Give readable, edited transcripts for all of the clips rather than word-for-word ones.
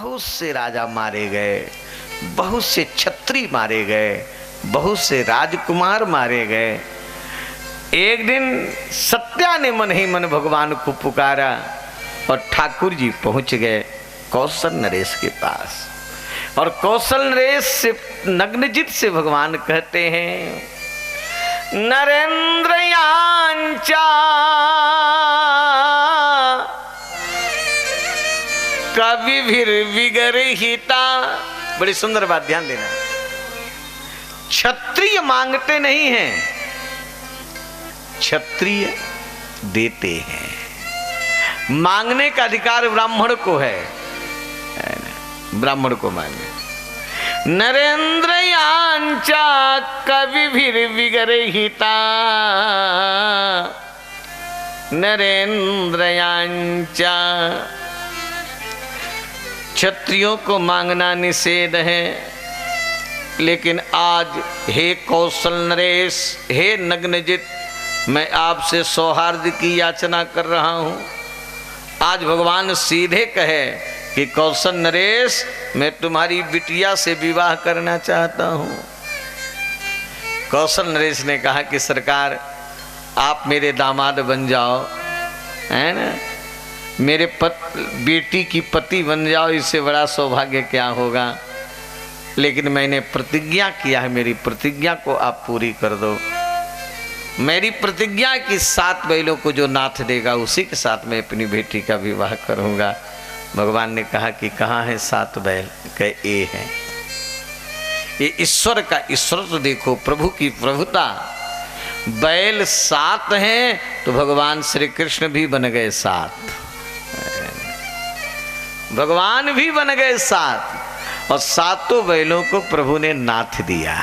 बहुत से राजा मारे गए, बहुत से छत्री मारे गए, बहुत से राजकुमार मारे गए। एक दिन सत्या ने मन ही मन भगवान को पुकारा और ठाकुर जी पहुंच गए कौशल नरेश के पास। और कौशल नरेश से नग्नजित से भगवान कहते हैं, नरेंद्र यांचा कवि विगरहिता। बड़ी सुंदर बात, ध्यान देना। क्षत्रिय मांगते नहीं हैं, क्षत्रिय देते हैं। मांगने का अधिकार ब्राह्मण को है, ब्राह्मण को मांगे। नरेंद्र यांचा कवि विगरहिता, नरेंद्र यांचा। क्षत्रियों को मांगना निषेध है, लेकिन आज हे कौशल नरेश, हे नग्नजित, मैं आपसे सौहार्द की याचना कर रहा हूं। आज भगवान सीधे कहे कि कौशल नरेश, मैं तुम्हारी बिटिया से विवाह करना चाहता हूं। कौशल नरेश ने कहा कि सरकार, आप मेरे दामाद बन जाओ, है ना, मेरे बेटी की पति बन जाओ, इससे बड़ा सौभाग्य क्या होगा। लेकिन मैंने प्रतिज्ञा किया है, मेरी प्रतिज्ञा को आप पूरी कर दो। मेरी प्रतिज्ञा की 7 बैलों को जो नाथ देगा उसी के साथ मैं अपनी बेटी का विवाह करूंगा। भगवान ने कहा कि कहाँ है 7 बैल? कहे ये है। ये ईश्वर का ईश्वर तो देखो, प्रभु की प्रभुता। बैल 7 हैं तो भगवान श्री कृष्ण भी बन गए 7, भगवान भी बन गए 7, और 7 बैलों को प्रभु ने नाथ दिया।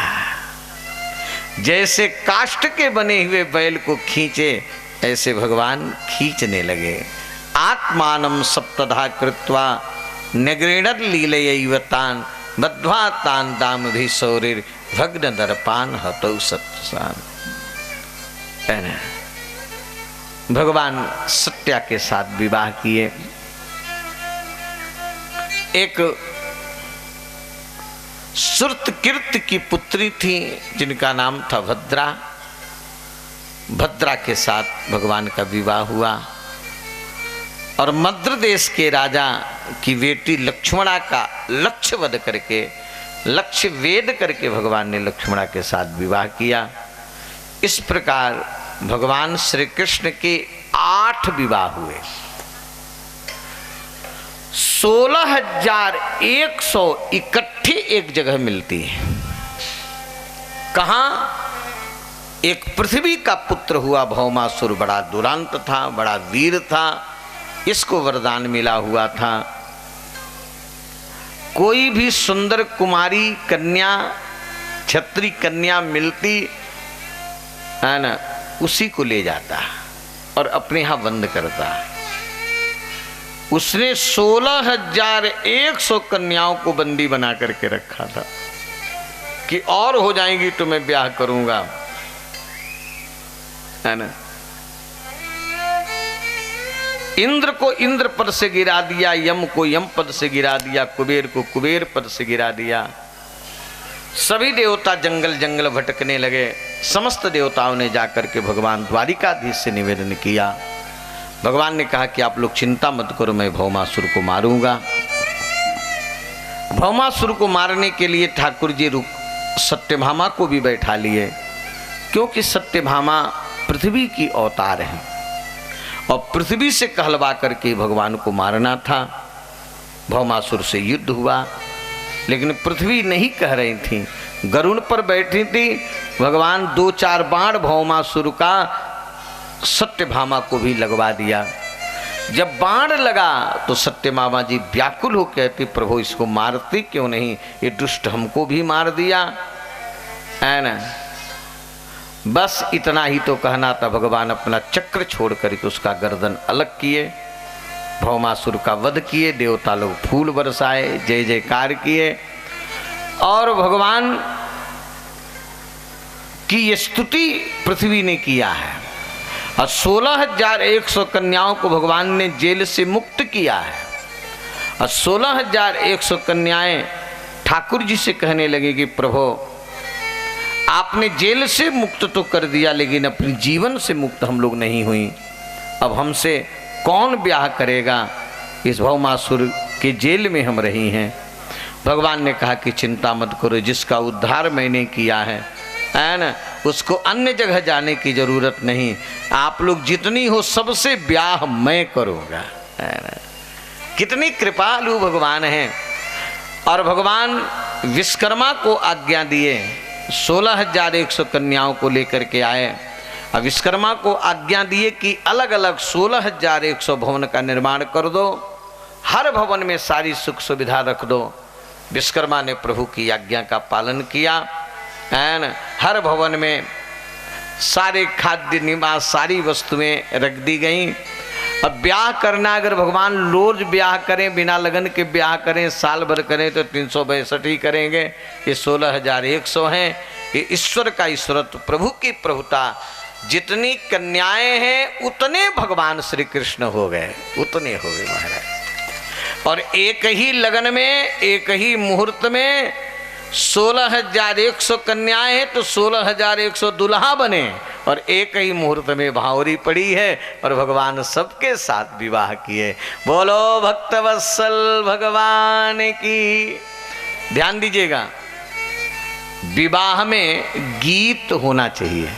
जैसे काष्ठ के बने हुए बैल को खींचे, ऐसे भगवान खींचने लगे। आत्मानम सप्तधा कृत्वा निगृणत लीलयैवतान बद्ध्वा तान दाम भी सौरिर भग्न दर्पान हतौ सत्सान। भगवान सत्या के साथ विवाह किए। एक सुरतकीर्त की पुत्री थी जिनका नाम था भद्रा। भद्रा के साथ भगवान का विवाह हुआ और मद्र देश के राजा की बेटी लक्ष्मणा का लक्ष्य वध करके, लक्ष्य वेद करके भगवान ने लक्ष्मणा के साथ विवाह किया। इस प्रकार भगवान श्री कृष्ण के 8 विवाह हुए। 16,100 इकट्ठी एक जगह मिलती है। कहाँ? एक पृथ्वी का पुत्र हुआ भौमासुर, बड़ा दुरांत था, बड़ा वीर था, इसको वरदान मिला हुआ था, कोई भी सुंदर कुमारी कन्या, क्षत्रिय कन्या मिलती है ना, उसी को ले जाता और अपने यहां बंद करता। उसने 16,100 कन्याओं को बंदी बना करके रखा था कि और हो जाएंगी तो मैं ब्याह करूंगा, है ना। इंद्र को इंद्र पद से गिरा दिया, यम को यम पद से गिरा दिया, कुबेर को कुबेर पद से गिरा दिया। सभी देवता जंगल जंगल भटकने लगे। समस्त देवताओं ने जाकर के भगवान द्वारिकाधीश से निवेदन किया। भगवान ने कहा कि आप लोग चिंता मत करो, मैं भौमासुर को मारूंगा। भौमासुर को मारने के लिए ठाकुर जी सत्यभामा को भी बैठा लिए, क्योंकि सत्यभामा पृथ्वी की अवतार है और पृथ्वी से कहलवा करके भगवान को मारना था। भौमासुर से युद्ध हुआ, लेकिन पृथ्वी नहीं कह रही थी, गरुड़ पर बैठी थी। भगवान 2-4 बाण भौमासुर का सत्यभामा को भी लगवा दिया। जब बाण लगा तो सत्यभामा जी व्याकुल हो कहती, प्रभु इसको मारते क्यों नहीं, ये दुष्ट हमको भी मार दिया, है ना। बस इतना ही तो कहना था। भगवान अपना चक्र छोड़ करके उसका गर्दन अलग किए, भौमासुर का वध किए। देवता लोग फूल बरसाए, जय जयकार किए और भगवान की ये स्तुति पृथ्वी ने किया है। और 16,100 कन्याओं को भगवान ने जेल से मुक्त किया है और 16,100 कन्याएं ठाकुर जी से कहने लगे कि प्रभु आपने जेल से मुक्त तो कर दिया, लेकिन अपने जीवन से मुक्त हम लोग नहीं हुई। अब हमसे कौन ब्याह करेगा? इस भौमासुर के जेल में हम रही हैं। भगवान ने कहा कि चिंता मत करो, जिसका उद्धार मैंने किया है ना, उसको अन्य जगह जाने की जरूरत नहीं। आप लोग जितनी हो सबसे ब्याह मैं करूँगा। कितनी कृपालु भगवान हैं। और भगवान विश्वकर्मा को आज्ञा दिए, 16,100 कन्याओं को लेकर के आए। अब विश्वकर्मा को आज्ञा दिए कि अलग अलग 16,100 भवन का निर्माण कर दो, हर भवन में सारी सुख सुविधा रख दो। विश्वकर्मा ने प्रभु की आज्ञा का पालन किया एन हर भवन में सारे खाद्य निवास सारी वस्तुएं रख दी गई। अब ब्याह करना, अगर भगवान रोज ब्याह करें, बिना लगन के ब्याह करें, साल भर करें तो 362 ही करेंगे। ये 16,100 हैं। ये ईश्वर का ईश्वरत्व, प्रभु की प्रभुता। जितनी कन्याएं हैं उतने भगवान श्री कृष्ण हो गए, उतने हो गए महाराज। और एक ही लगन में, एक ही मुहूर्त में 16,100 कन्याएं हैं तो 16,100 दुल्हा बने, और एक ही मुहूर्त में भावरी पड़ी है और भगवान सबके साथ विवाह किए। बोलो भक्तवत्सल भगवान की। ध्यान दीजिएगा, विवाह में गीत होना चाहिए।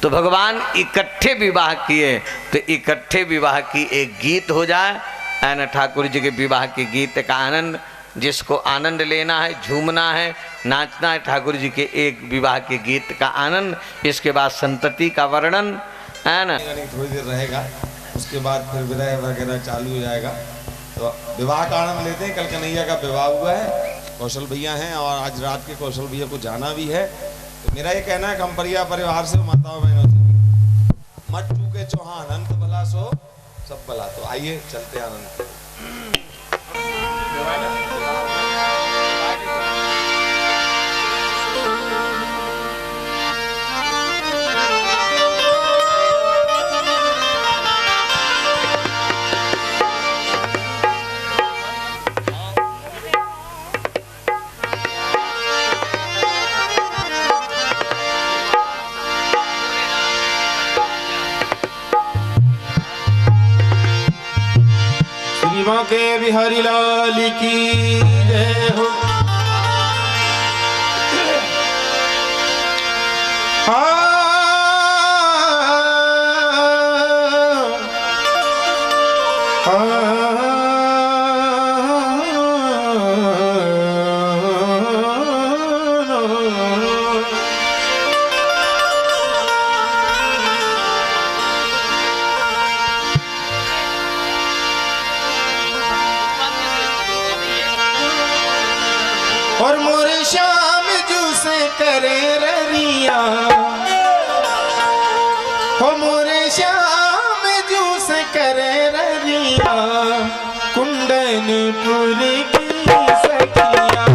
तो भगवान इकट्ठे विवाह किए, तो इकट्ठे विवाह की एक गीत हो जाए। ऐन ठाकुर जी के विवाह के गीत का आनंद, जिसको आनंद लेना है, झूमना है, नाचना है, ठाकुर जी के एक विवाह के गीत का आनंद। इसके बाद संतति का वर्णन है ना, थोड़ी देर रहेगा, उसके बाद फिर विदाई वगैरह चालू हो जाएगा। तो विवाह का आनंद लेते हैं। कल कन्हैया का विवाह हुआ है, कौशल भैया हैं, और आज रात के कौशल भैया को जाना भी है। तो मेरा ये कहना है कंपरिया परिवार से, माताओं बहनों से, मत चूके चौहान अंत भला सो सब भला। तो आइए चलते आनंद। के बिहारी लाल की जय हो। और मोरे श्याम जू से करे ररिया, हो मोरे श्याम जू से करे ररिया, कुंदनपुर की सखिया।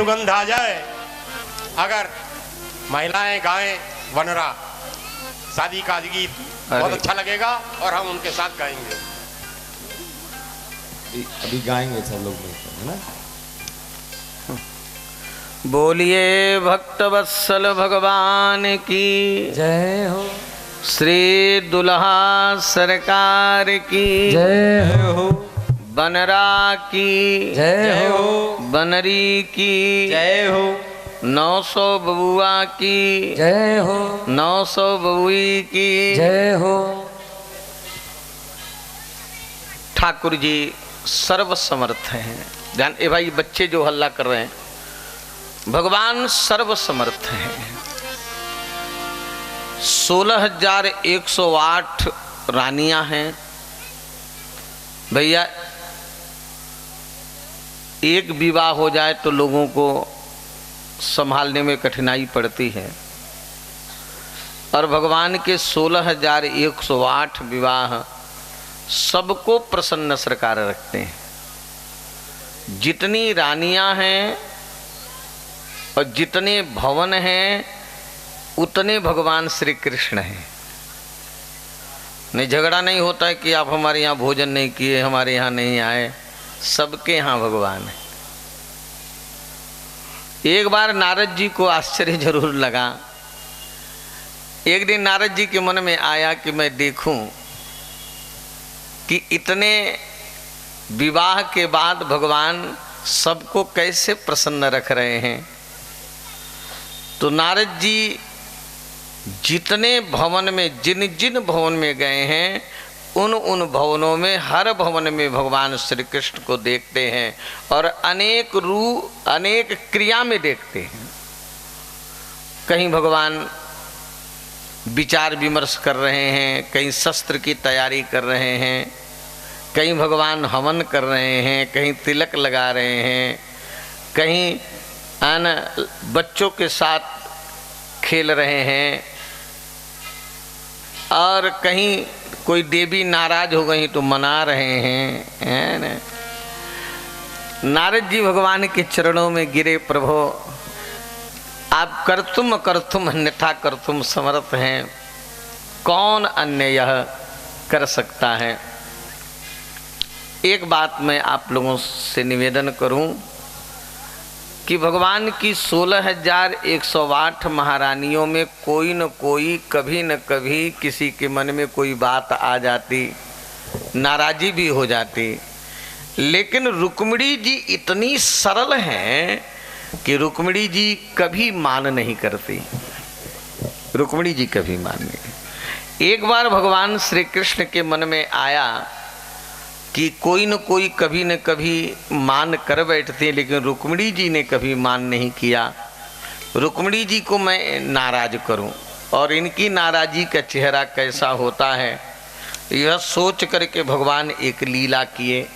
सुगंध आ जाए, अगर महिलाएं गाएं वनरा शादी का गीत बहुत अच्छा लगेगा और हम उनके साथ गाएंगे। अभी गाएंगे सब लोग मिलकर, है ना। बोलिए भक्तवत्सल भगवान की जय हो, श्री दुल्हा सरकार की जय हो, बनरा की जय हो, बनरी की जय हो, 900 बबुआ की जय हो, 900 बबुई की जय हो। ठाकुर जी सर्व समर्थ हैं। ध्यान, ए भाई बच्चे जो हल्ला कर रहे हैं, भगवान सर्व समर्थ हैं। 16,108 रानियां हैं भैया। एक विवाह हो जाए तो लोगों को संभालने में कठिनाई पड़ती है, और भगवान के 16,108 विवाह सबको प्रसन्न सरकार रखते हैं। जितनी रानियां हैं और जितने भवन हैं उतने भगवान श्री कृष्ण हैं। नहीं, झगड़ा नहीं होता है कि आप हमारे यहाँ भोजन नहीं किए, हमारे यहाँ नहीं आए, सबके यहाँ भगवान है। एक बार नारद जी को आश्चर्य जरूर लगा। एक दिन नारद जी के मन में आया कि मैं देखूं कि इतने विवाह के बाद भगवान सबको कैसे प्रसन्न रख रहे हैं। तो नारद जी जितने भवन में, जिन जिन भवन में गए हैं, उन भवनों में, हर भवन में भगवान श्री कृष्ण को देखते हैं और अनेक रूप, अनेक क्रिया में देखते हैं। कहीं भगवान विचार विमर्श कर रहे हैं, कहीं शस्त्र की तैयारी कर रहे हैं, कहीं भगवान हवन कर रहे हैं, कहीं तिलक लगा रहे हैं, कहीं बच्चों के साथ खेल रहे हैं, और कहीं कोई देवी नाराज हो गई तो मना रहे हैं, है ना। नारद जी भगवान के चरणों में गिरे, प्रभु आप कर्तुम कर्तुम अन्यथा कर्तुम समर्थ हैं, कौन अन्य यह कर सकता है। एक बात मैं आप लोगों से निवेदन करूं कि भगवान की 16,108 महारानियों में कोई न कोई, कभी न कभी किसी के मन में कोई बात आ जाती, नाराजी भी हो जाती। लेकिन रुक्मिणी जी इतनी सरल हैं कि रुक्मिणी जी कभी मान नहीं करती। रुक्मिणी जी कभी मान नहीं। एक बार भगवान श्री कृष्ण के मन में आया कि कोई न कोई कभी न कभी मान कर बैठते हैं, लेकिन रुक्मिणी जी ने कभी मान नहीं किया। रुक्मिणी जी को मैं नाराज करूं और इनकी नाराजी का चेहरा कैसा होता है, यह सोच करके भगवान एक लीला किए।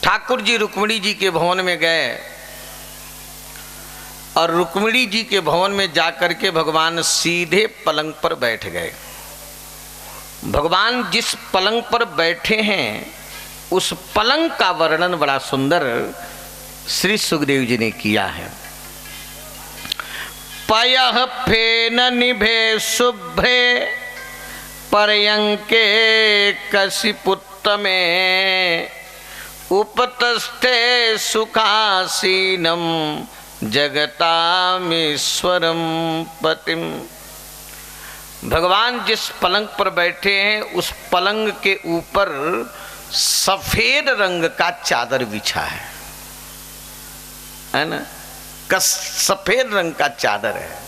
ठाकुर जी रुक्मिणी जी के भवन में गए और रुक्मिणी जी के भवन में जाकर के भगवान सीधे पलंग पर बैठ गए। भगवान जिस पलंग पर बैठे हैं उस पलंग का वर्णन बड़ा सुंदर श्री सुखदेव जी ने किया है। पयः फेन निभे शुभ्रे पर्यंके कशिपुत्तमे उपतस्थे सुखासीनम जगतामीश्वरम पतिम। भगवान जिस पलंग पर बैठे हैं उस पलंग के ऊपर सफेद रंग का चादर बिछा है ना, सफेद रंग का चादर है।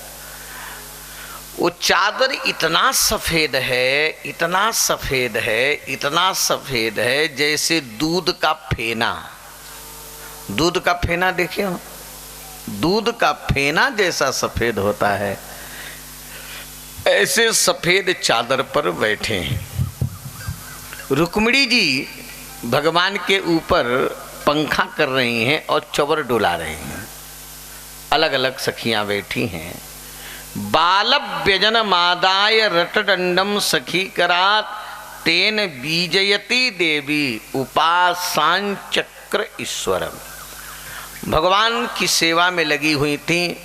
वो चादर इतना सफेद है, इतना सफेद है, इतना सफेद है जैसे दूध का फेना। दूध का फेना देखे हो, दूध का फेना जैसा सफेद होता है, ऐसे सफेद चादर पर बैठे हैं। रुक्मिणी जी भगवान के ऊपर पंखा कर रही हैं और चवर डुला रही हैं। अलग अलग सखियां बैठी हैं। बालव व्यजन मादाय रटदंडम सखी करात तेन बीजयती देवी उपासांचक्र ईश्वरम। भगवान की सेवा में लगी हुई थी।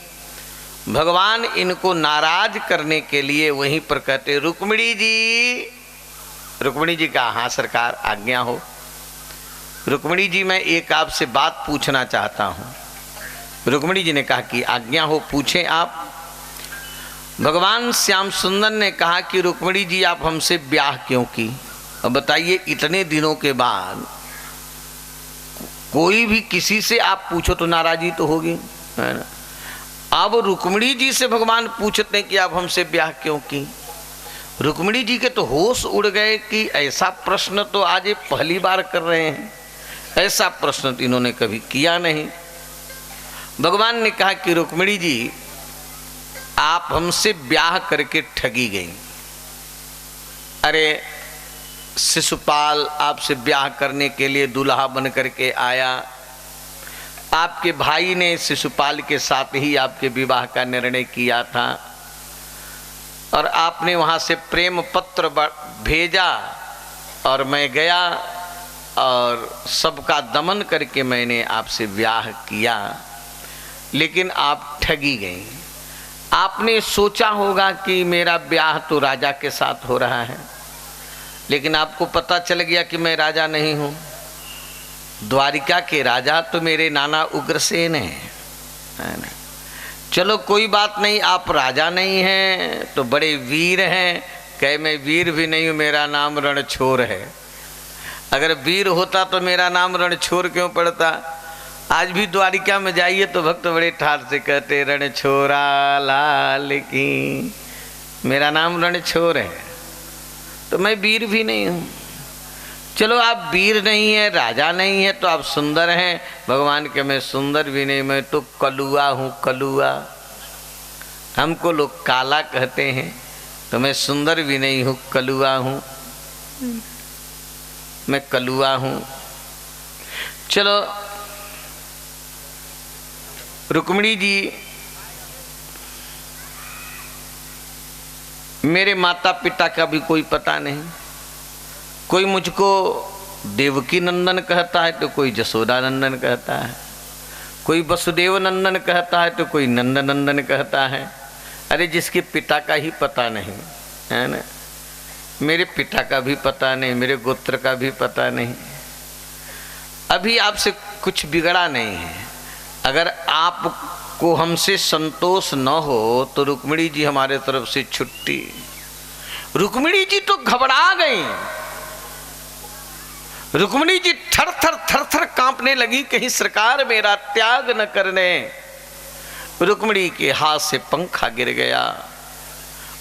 भगवान इनको नाराज करने के लिए वहीं पर कहते, रुक्मिणी जी। रुक्मिणी जी कहा, हाँ सरकार आज्ञा हो। रुक्मिणी जी मैं एक आपसे बात पूछना चाहता हूँ। रुक्मिणी जी ने कहा कि आज्ञा हो, पूछें आप। भगवान श्याम सुंदर ने कहा कि रुक्मिणी जी आप हमसे ब्याह क्यों की? अब बताइए, इतने दिनों के बाद कोई भी किसी से आप पूछो तो नाराजी तो होगी, है ना। अब रुक्मिणी जी से भगवान पूछते हैं कि आप हमसे ब्याह क्यों की। रुक्मिणी जी के तो होश उड़ गए कि ऐसा प्रश्न तो आज ये पहली बार कर रहे हैं, ऐसा प्रश्न तो इन्होंने कभी किया नहीं। भगवान ने कहा कि रुक्मिणी जी आप हमसे ब्याह करके ठगी गई। अरे शिशुपाल आपसे ब्याह करने के लिए दूल्हा बन करके आया। आपके भाई ने शिशुपाल के साथ ही आपके विवाह का निर्णय किया था और आपने वहाँ से प्रेम पत्र भेजा और मैं गया और सबका दमन करके मैंने आपसे ब्याह किया, लेकिन आप ठगी गई। आपने सोचा होगा कि मेरा ब्याह तो राजा के साथ हो रहा है, लेकिन आपको पता चल गया कि मैं राजा नहीं हूँ। द्वारिका के राजा तो मेरे नाना उग्रसेन हैं, है ना। चलो कोई बात नहीं, आप राजा नहीं हैं तो बड़े वीर हैं। कहे मैं वीर भी नहीं हूँ, मेरा नाम रणछोर है। अगर वीर होता तो मेरा नाम रणछोर क्यों पड़ता? आज भी द्वारिका में जाइए तो भक्त बड़े ठाठ से कहते रणछोरा लाल की, मेरा नाम रणछोर है, तो मैं वीर भी नहीं हूँ। चलो आप वीर नहीं हैं, राजा नहीं है, तो आप सुंदर हैं। भगवान के मैं सुंदर भी नहीं, मैं तो कलुआ हूँ, कलुआ। हमको लोग काला कहते हैं, तो मैं सुंदर भी नहीं हूँ, कलुआ हूँ, मैं कलुआ हूँ। चलो रुक्मिणी जी, मेरे माता पिता का भी कोई पता नहीं। कोई मुझको देवकी नंदन कहता है तो कोई जसोदा नंदन कहता है, कोई वसुदेव नंदन कहता है तो कोई नंद नंदन कहता है। अरे जिसके पिता का ही पता नहीं, है ना। मेरे पिता का भी पता नहीं, मेरे गोत्र का भी पता नहीं। अभी आपसे कुछ बिगड़ा नहीं है। अगर आपको हमसे संतोष न हो तो रुक्मिणी जी हमारे तरफ से छुट्टी। रुक्मिणी जी तो घबरा गई। रुक्मिणी जी थर थर कांपने लगी, कहीं सरकार मेरा त्याग न करने। रुक्मिणी के हाथ से पंखा गिर गया।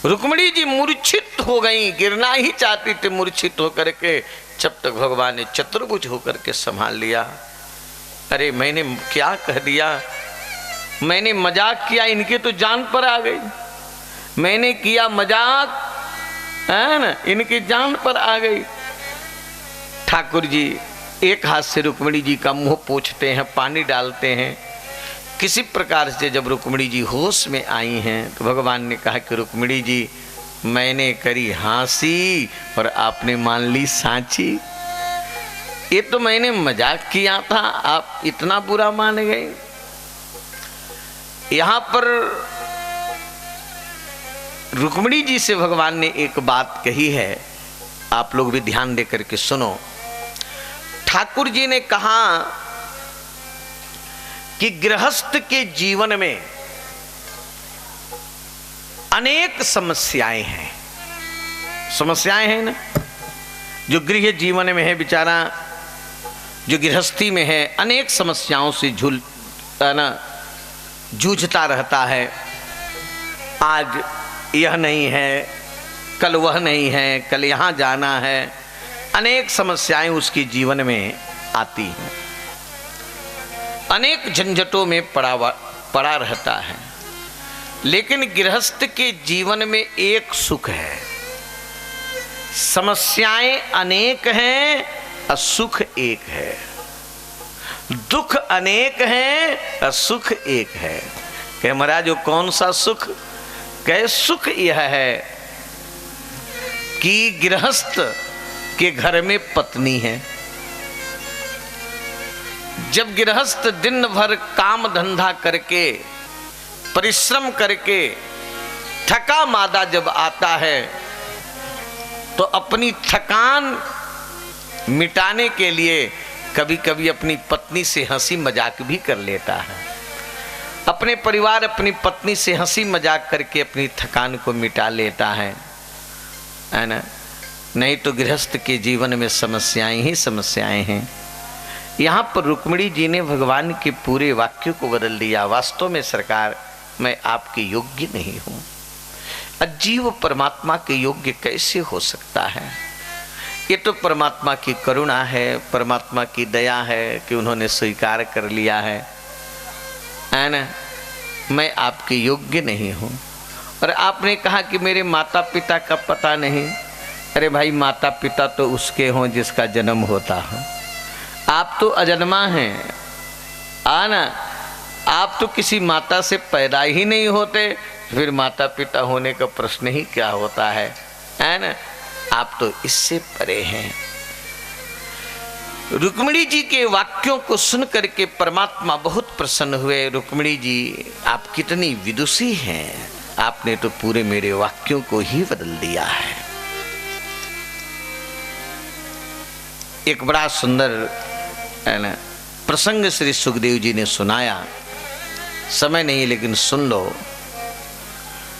रुक्मिणी जी मूर्छित हो गई, गिरना ही चाहती थी मूर्छित होकर के, जब तक भगवान ने चतुर्भुज होकर के संभाल लिया। अरे मैंने क्या कह दिया, मैंने मजाक किया, इनके तो जान पर आ गई। मैंने किया मजाक, है ना, इनकी जान पर आ गई। ठाकुर जी एक हाथ से रुक्मिणी जी का मुंह पोंछते हैं, पानी डालते हैं। किसी प्रकार से जब रुक्मिणी जी होश में आई हैं तो भगवान ने कहा कि रुक्मिणी जी मैंने करी हंसी और आपने मान ली सांची। ये तो मैंने मजाक किया था, आप इतना बुरा मान गए। यहां पर रुक्मिणी जी से भगवान ने एक बात कही है, आप लोग भी ध्यान देकर के सुनो। ठाकुर जी ने कहा कि गृहस्थ के जीवन में अनेक समस्याएं हैं। समस्याएं हैं ना, जो गृह जीवन में है बेचारा, जो गृहस्थी में है, अनेक समस्याओं से जूझता रहता है। आज यह नहीं है, कल वह नहीं है, कल यहाँ जाना है। अनेक समस्याएं उसके जीवन में आती हैं, अनेक झंझटों में पड़ा रहता है। लेकिन गृहस्थ के जीवन में एक सुख है। समस्याएं अनेक हैं और सुख एक है। दुख अनेक हैं और सुख एक है। कहे महाराज वो कौन सा सुख? कहे सुख यह है कि गृहस्थ के घर में पत्नी है, जब गृहस्थ दिन भर काम धंधा करके परिश्रम करके थका मादा जब आता है तो अपनी थकान मिटाने के लिए कभी कभी अपनी पत्नी से हंसी मजाक भी कर लेता है। अपने परिवार अपनी पत्नी से हंसी मजाक करके अपनी थकान को मिटा लेता है ना। नहीं तो गृहस्थ के जीवन में समस्याएं ही समस्याएं हैं। यहाँ पर रुक्मिणी जी ने भगवान के पूरे वाक्य को बदल दिया। वास्तव में सरकार, मैं आपके योग्य नहीं हूँ। अजीव परमात्मा के योग्य कैसे हो सकता है? ये तो परमात्मा की करुणा है, परमात्मा की दया है कि उन्होंने स्वीकार कर लिया है ना। मैं आपके योग्य नहीं हूँ। और आपने कहा कि मेरे माता पिता का पता नहीं। अरे भाई, माता पिता तो उसके हों जिसका जन्म होता है। आप तो अजन्मा हैं ना। आप तो किसी माता से पैदा ही नहीं होते, फिर माता पिता होने का प्रश्न ही क्या होता है ना। आप तो इससे परे हैं। रुक्मिणी जी के वाक्यों को सुन करके परमात्मा बहुत प्रसन्न हुए। रुक्मिणी जी, आप कितनी विदुषी हैं, आपने तो पूरे मेरे वाक्यों को ही बदल दिया है। एक बड़ा सुंदर प्रसंग श्री सुखदेव जी ने सुनाया। समय नहीं लेकिन सुन लो।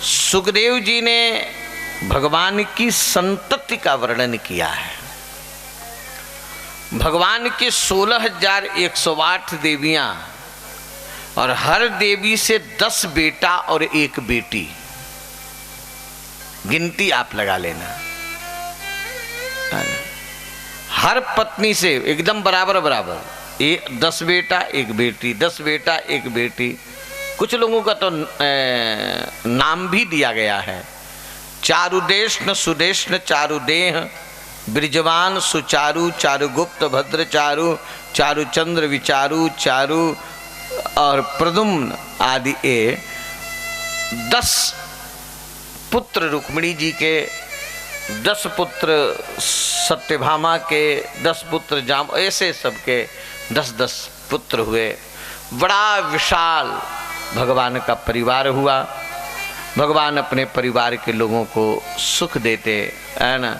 सुखदेव जी ने भगवान की संतति का वर्णन किया है। भगवान के 16,108 देवियां और हर देवी से 10 बेटा और 1 बेटी। गिनती आप लगा लेना। हर पत्नी से एकदम बराबर बराबर 10 बेटा 1 बेटी, 10 बेटा 1 बेटी। कुछ लोगों का तो नाम भी दिया गया है। चारुदेशन सुदेशन चारुदेह, ब्रिजवान सुचारु, चारुगुप्त भद्र चारु, चारुचंद्र विचारु चारु और प्रदुम्न आदि 10 पुत्र रुक्मिणी जी के, 10 पुत्र सत्यभामा के, 10 पुत्र जाम, ऐसे सबके 10-10 पुत्र हुए। बड़ा विशाल भगवान का परिवार हुआ। भगवान अपने परिवार के लोगों को सुख देते है ना,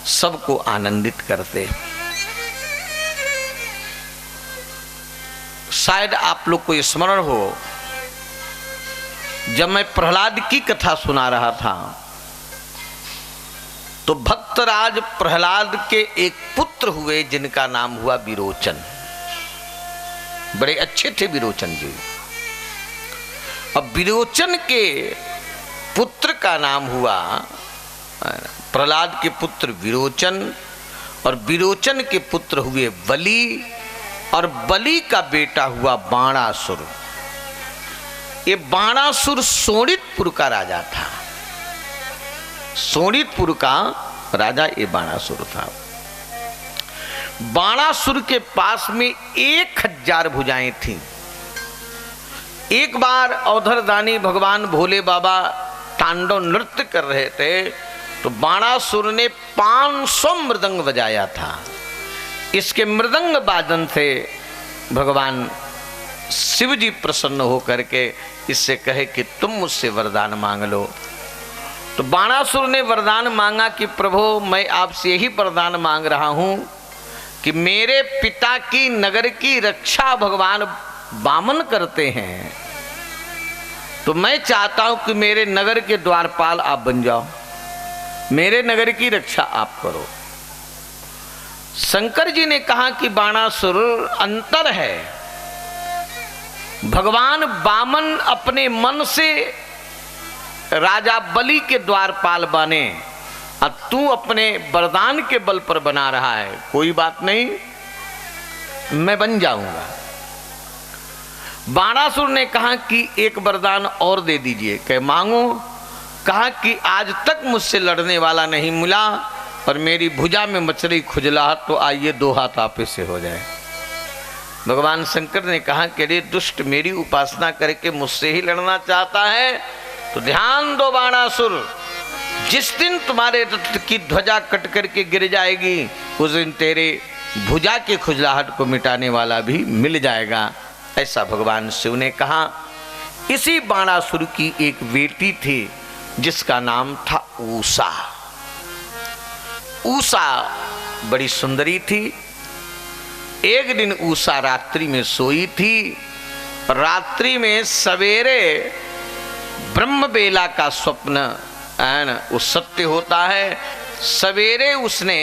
सबको आनंदित करते। शायद आप लोग को स्मरण हो, जब मैं प्रहलाद की कथा सुना रहा था तो भक्तराज प्रहलाद के एक पुत्र हुए जिनका नाम हुआ विरोचन। बड़े अच्छे थे विरोचन जी। अब विरोचन के पुत्र का नाम हुआ, प्रहलाद के पुत्र विरोचन और विरोचन के पुत्र हुए बलि और बलि का बेटा हुआ बाणासुर। ये बाणासुर सोनितपुर का राजा था। सोनितपुर का राजा ये बाणासुर था। बाणासुर के पास में 1000 भुजाएं थीं। एक बार औधरदानी भगवान भोले बाबा तांडव नृत्य कर रहे थे तो बाणासुर ने 500 मृदंग बजाया था। इसके मृदंग वादन से भगवान शिव जी प्रसन्न होकर के इससे कहे कि तुम मुझसे वरदान मांग लो। तो बाणासुर ने वरदान मांगा कि प्रभु, मैं आपसे यही वरदान मांग रहा हूं कि मेरे पिता की नगर की रक्षा भगवान वामन करते हैं, तो मैं चाहता हूं कि मेरे नगर के द्वारपाल आप बन जाओ, मेरे नगर की रक्षा आप करो। शंकर जी ने कहा कि बाणासुर, अंतर है। भगवान वामन अपने मन से राजा बलि के द्वारपाल बने और तू अपने वरदान के बल पर बना रहा है। कोई बात नहीं, मैं बन जाऊंगा। बाणासुर ने कहा कि एक वरदान और दे दीजिए। कह मांगो। कहा कि आज तक मुझसे लड़ने वाला नहीं मिला और मेरी भुजा में मछली खुजलाहट, तो आइए 2 हाथ आपे से हो जाए। भगवान शंकर ने कहा कि अरे दुष्ट, मेरी उपासना करके मुझसे ही लड़ना चाहता है तो ध्यान दो बाणासुर, जिस दिन तुम्हारे रथ की ध्वजा कट करके गिर जाएगी उस दिन तेरे भुजा के खुजलाहट को मिटाने वाला भी मिल जाएगा, ऐसा भगवान शिव ने कहा। इसी बाणासुर की एक बेटी थी जिसका नाम था उषा। उषा बड़ी सुंदरी थी। एक दिन उषा रात्रि में सोई थी। रात्रि में सवेरे ब्रह्म बेला का स्वप्न वो सत्य होता है। सवेरे उसने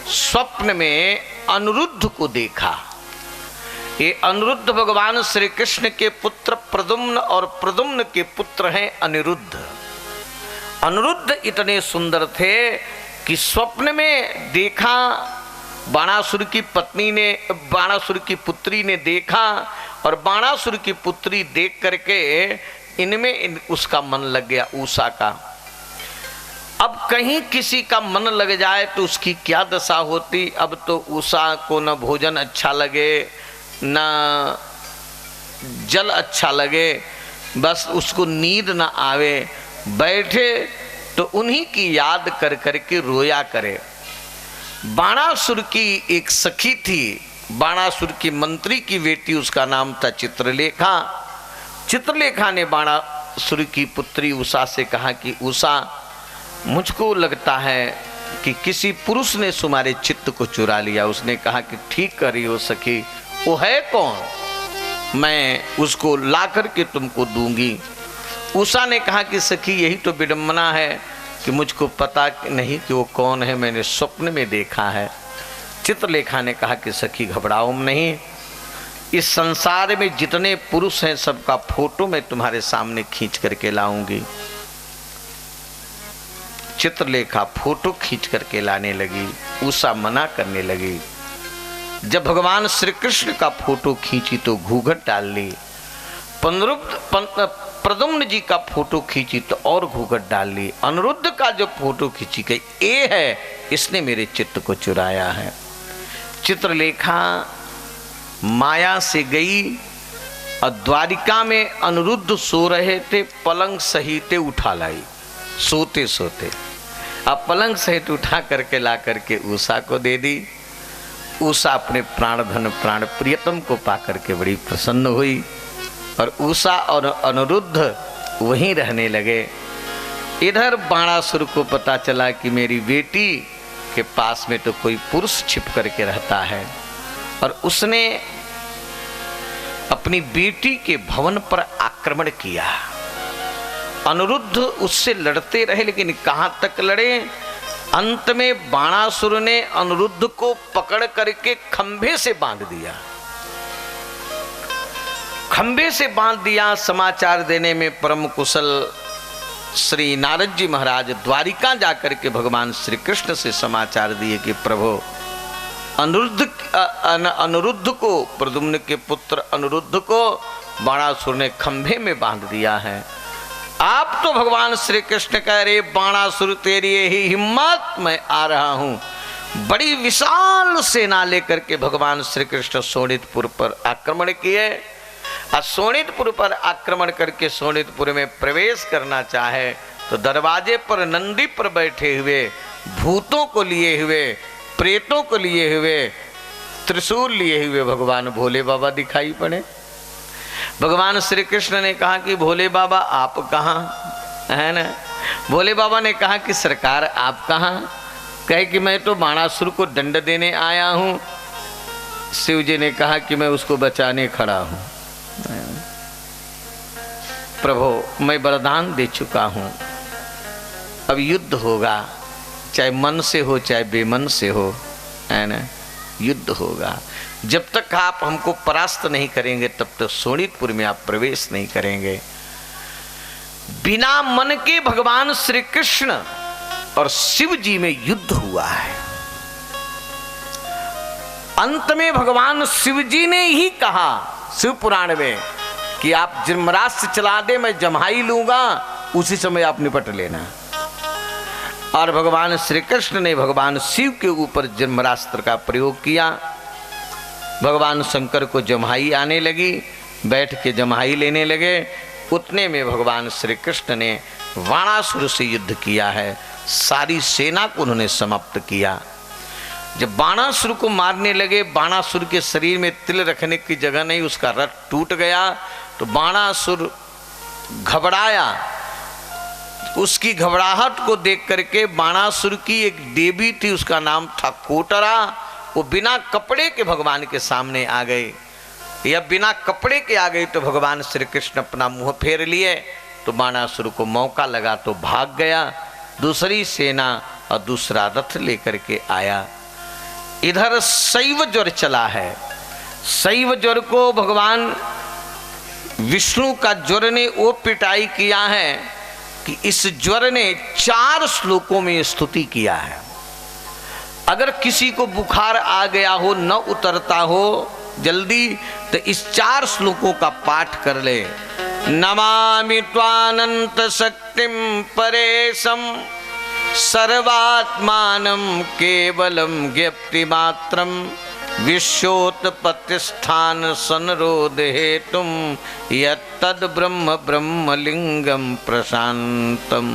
स्वप्न में अनिरुद्ध को देखा। ये अनिरुद्ध भगवान श्री कृष्ण के पुत्र प्रद्युम्न और प्रद्युम्न के पुत्र हैं अनिरुद्ध। अनिरुद्ध इतने सुंदर थे कि स्वप्न में देखा, बाणासुर की पत्नी ने, बाणासुर की पुत्री ने देखा और बाणासुर की पुत्री देख करके इनमें उसका मन लग गया, उषा का। अब कहीं किसी का मन लग जाए तो उसकी क्या दशा होती। अब तो उषा को न भोजन अच्छा लगे न जल अच्छा लगे, बस उसको नींद न आवे, बैठे तो उन्हीं की याद कर करके रोया करे। बाणासुर की एक सखी थी, बाणासुर की मंत्री की बेटी, उसका नाम था चित्रलेखा। चित्रलेखा ने बाणासुर की पुत्री उषा से कहा कि उषा, मुझको लगता है कि किसी पुरुष ने तुम्हारे चित्त को चुरा लिया। उसने कहा कि ठीक कर रही हो सखी, वो है कौन, मैं उसको ला करके तुमको दूंगी। उषा ने कहा कि सखी यही तो विडंबना है कि मुझको पता नहीं कि वो कौन है, मैंने स्वप्न में देखा है। चित्रलेखा ने कहा कि सखी घबराओ नहीं, इस संसार में जितने पुरुष हैं सबका फोटो मैं तुम्हारे सामने खींच करके लाऊंगी। चित्रलेखा फोटो खींच करके लाने लगी। उषा मना करने लगी। जब भगवान श्री कृष्ण का फोटो खींची तो घूंघट डाल ली। प्रद्युम्न जी का फोटो खींची तो और घूंघट डाल ली। अनिरुद्ध का जो फोटो खींची गई, ये है, इसने मेरे चित्त को चुराया है। चित्रलेखा माया से गई और द्वारिका में अनिरुद्ध सो रहे थे, पलंग सहिते उठा लाई, सोते सोते। अब पलंग सहित उठा करके ला करके उषा को दे दी। उषा अपने प्राण धन प्राण प्रियतम को पा करके बड़ी प्रसन्न हुई और उषा और अनिरुद्ध वहीं रहने लगे। इधर बाणासुर को पता चला कि मेरी बेटी के पास में तो कोई पुरुष छिप करके रहता है और उसने अपनी बेटी के भवन पर आक्रमण किया। अनिरुद्ध उससे लड़ते रहे लेकिन कहां तक लड़े। अंत में बाणासुर ने अनिरुद्ध को पकड़ करके खंभे से बांध दिया। खंभे से बांध दिया। समाचार देने में परम कुशल श्री नारद जी महाराज द्वारिका जाकर के भगवान श्री कृष्ण से समाचार दिए कि प्रभु अनिरुद्ध को, प्रद्युम्न के पुत्र अनिरुद्ध को बाणासुर ने खंभे में बांध दिया है। आप तो भगवान श्री कृष्ण कह रहे बाणासुर तेरी ही हिम्मत, मैं आ रहा हूं। बड़ी विशाल सेना लेकर के भगवान श्री कृष्ण शोणितपुर पर आक्रमण किए। और शोणितपुर पर आक्रमण करके शोणितपुर में प्रवेश करना चाहे तो दरवाजे पर नंदी पर बैठे हुए, भूतों को लिए हुए, प्रेतों को लिए हुए, त्रिशूल लिए हुए भगवान भोले बाबा दिखाई पड़े। भगवान श्री कृष्ण ने कहा कि भोले बाबा आप कहाँ है ना। भोले बाबा ने कहा कि सरकार आप कहाँ। कहे कि मैं तो बाणासुर को दंड देने आया हूँ। शिव जी ने कहा कि मैं उसको बचाने खड़ा हूँ। प्रभु मैं वरदान दे चुका हूँ, अब युद्ध होगा, चाहे मन से हो चाहे बेमन से हो, है ना, युद्ध होगा। जब तक आप हमको परास्त नहीं करेंगे तब तक शोणितपुर में आप प्रवेश नहीं करेंगे। बिना मन के भगवान श्री कृष्ण और शिव जी में युद्ध हुआ है। अंत में भगवान शिव जी ने ही कहा शिव पुराण में कि आप जमरास्त्र चला दे, मैं जम्हाई लूंगा, उसी समय आप निपट लेना। और भगवान श्री कृष्ण ने भगवान शिव के ऊपर जमरास्त्र का प्रयोग किया। भगवान शंकर को जम्हाई आने लगी, बैठ के जम्हाई लेने लगे। उतने में भगवान श्री कृष्ण ने बाणासुर से युद्ध किया है। सारी सेना को उन्होंने समाप्त किया। जब बाणासुर को मारने लगे, बाणासुर के शरीर में तिल रखने की जगह नहीं, उसका रथ टूट गया। तो बाणासुर घबराया। उसकी घबराहट को देख करके बाणासुर की एक देवी थी, उसका नाम था कोटरा, वो बिना कपड़े के भगवान के सामने आ गए। या बिना कपड़े के आ गई तो भगवान श्री कृष्ण अपना मुंह फेर लिए। तो बाणासुर को मौका लगा तो भाग गया, दूसरी सेना और दूसरा रथ लेकर के आया। इधर शैव ज्वर चला है। शैव ज्वर को भगवान विष्णु का ज्वर ने वो पिटाई किया है कि इस ज्वर ने 4 श्लोकों में स्तुति किया है। अगर किसी को बुखार आ गया हो, न उतरता हो जल्दी, तो इस 4 श्लोकों का पाठ कर ले। नमामि त्वानंत शक्तिम परेशम सर्वात्मानं केवलम ज्ञप्ति मात्रम विश्वोत्पत्तिस्थान संरोध हेतुम यत्तद् ब्रह्म ब्रह्मलिंगम प्रशांतम।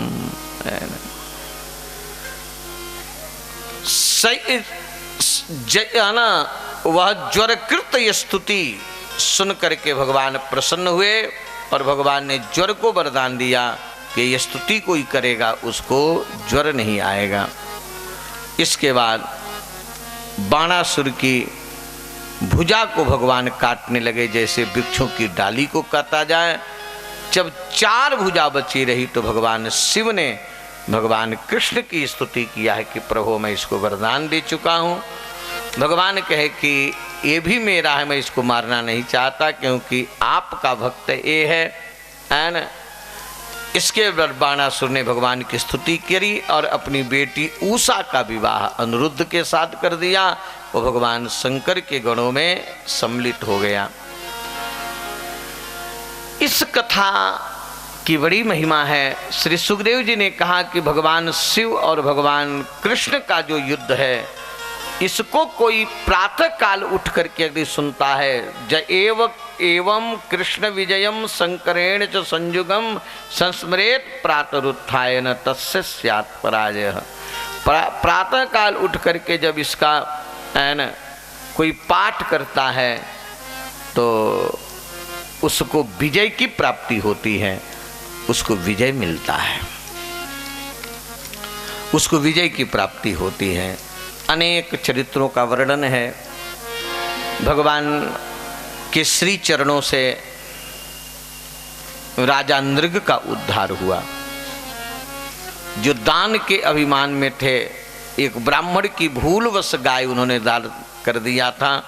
वह ज्वरकृत स्तुति सुन करके भगवान प्रसन्न हुए और भगवान ने ज्वर को वरदान दिया कि ये स्तुति कोई करेगा उसको ज्वर नहीं आएगा। इसके बाद बाणासुर की भुजा को भगवान काटने लगे, जैसे वृक्षों की डाली को काटा जाए। जब 4 भुजा बची रही तो भगवान शिव ने भगवान कृष्ण की स्तुति किया है कि प्रभु मैं इसको वरदान दे चुका हूँ। भगवान कहे कि ये भी मेरा है, मैं इसको मारना नहीं चाहता क्योंकि आपका भक्त ये है ना। इसके बाद बाणासुर ने भगवान की स्तुति करी और अपनी बेटी उषा का विवाह अनिरुद्ध के साथ कर दिया। वो भगवान शंकर के गणों में सम्मिलित हो गया। इस कथा की बड़ी महिमा है। श्री सुखदेव जी ने कहा कि भगवान शिव और भगवान कृष्ण का जो युद्ध है, इसको कोई प्रातः काल उठ करके यदि सुनता है, ज एवं कृष्ण विजयम शंकरेण च संयुगम संस्मरेत प्रातरुत्थाय न तस्य स्यात् पराजयः। प्रातः काल उठ करके जब इसका न कोई पाठ करता है तो उसको विजय की प्राप्ति होती है, उसको विजय मिलता है, उसको विजय की प्राप्ति होती है। अनेक चरित्रों का वर्णन है। भगवान के श्री चरणों से राजा नृग का उद्धार हुआ, जो दान के अभिमान में थे। एक ब्राह्मण की भूलवश गाय उन्होंने दान कर दिया था,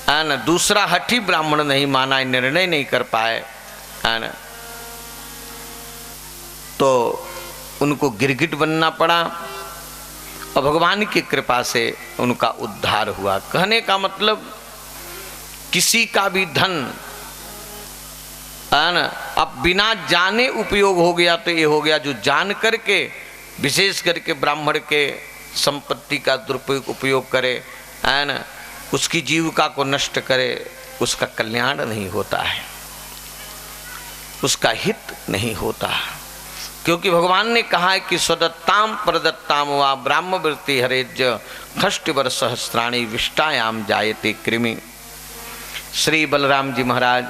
है न। दूसरा हठी ब्राह्मण नहीं माना, निर्णय नहीं कर पाए, है न, तो उनको गिरगिट बनना पड़ा और भगवान की कृपा से उनका उद्धार हुआ। कहने का मतलब किसी का भी धन है ना, अब बिना जाने उपयोग हो गया तो ये हो गया, जो जान करके विशेष करके ब्राह्मण के संपत्ति का दुरुपयोग उपयोग करे, है ना, उसकी जीविका को नष्ट करे, उसका कल्याण नहीं होता है, उसका हित नहीं होता। क्योंकि भगवान ने कहा है कि स्वदत्ताम प्रदत्ताम वा ब्राह्मवृत्ति हरेज खष्टवर सहस्राणी विष्टायाम जायते कृमि। श्री बलराम जी महाराज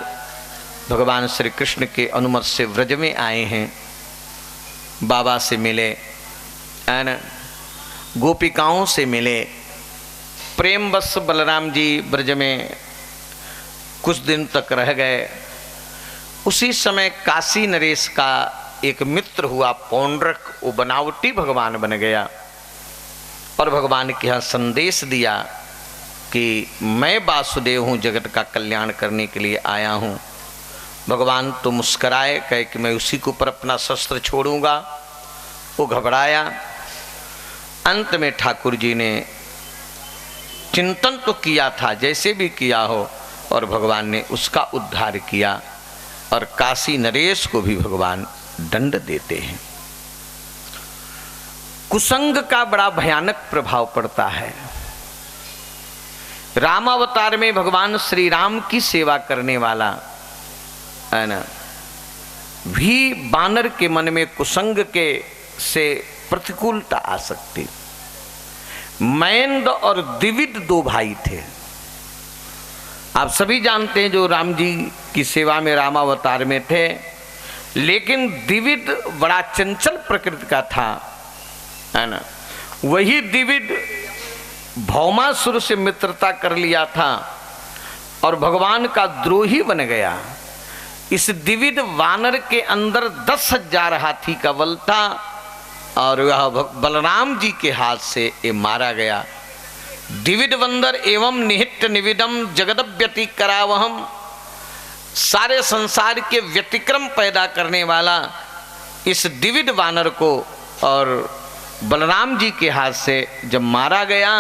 भगवान श्री कृष्ण के अनुमति से व्रज में आए हैं, बाबा से मिले, है ना, गोपिकाओं से मिले। प्रेमवश बलराम जी ब्रज में कुछ दिन तक रह गए। उसी समय काशी नरेश का एक मित्र हुआ पौंड्रक, वो बनावटी भगवान बन गया और भगवान के यहाँ संदेश दिया कि मैं वासुदेव हूँ, जगत का कल्याण करने के लिए आया हूँ। भगवान तो मुस्कराए, कहे कि मैं उसी के ऊपर अपना शस्त्र छोड़ूंगा। वो घबराया। अंत में ठाकुर जी ने चिंतन तो किया था, जैसे भी किया हो, और भगवान ने उसका उद्धार किया। और काशी नरेश को भी भगवान दंड देते हैं। कुसंग का बड़ा भयानक प्रभाव पड़ता है। रामावतार में भगवान श्री राम की सेवा करने वाला, है ना, भी बानर के मन में कुसंग के से प्रतिकूलता आ सकती। मैंद और द्विविद दो भाई थे। आप सभी जानते हैं जो राम जी की सेवा में रामावतार में थे, लेकिन द्विविद बड़ा चंचल प्रकृति का था, है ना। वही द्विविद भौमासुर से मित्रता कर लिया था और भगवान का द्रोही बन गया। इस द्विविद वानर के अंदर 10,000 हाथी का बल था और वह बलराम जी के हाथ से ये मारा गया। द्विविद बंदर एवं निहित निविदम जगदव्यति करावहम, सारे संसार के व्यतिक्रम पैदा करने वाला इस द्विविद वानर को और बलराम जी के हाथ से जब मारा गया,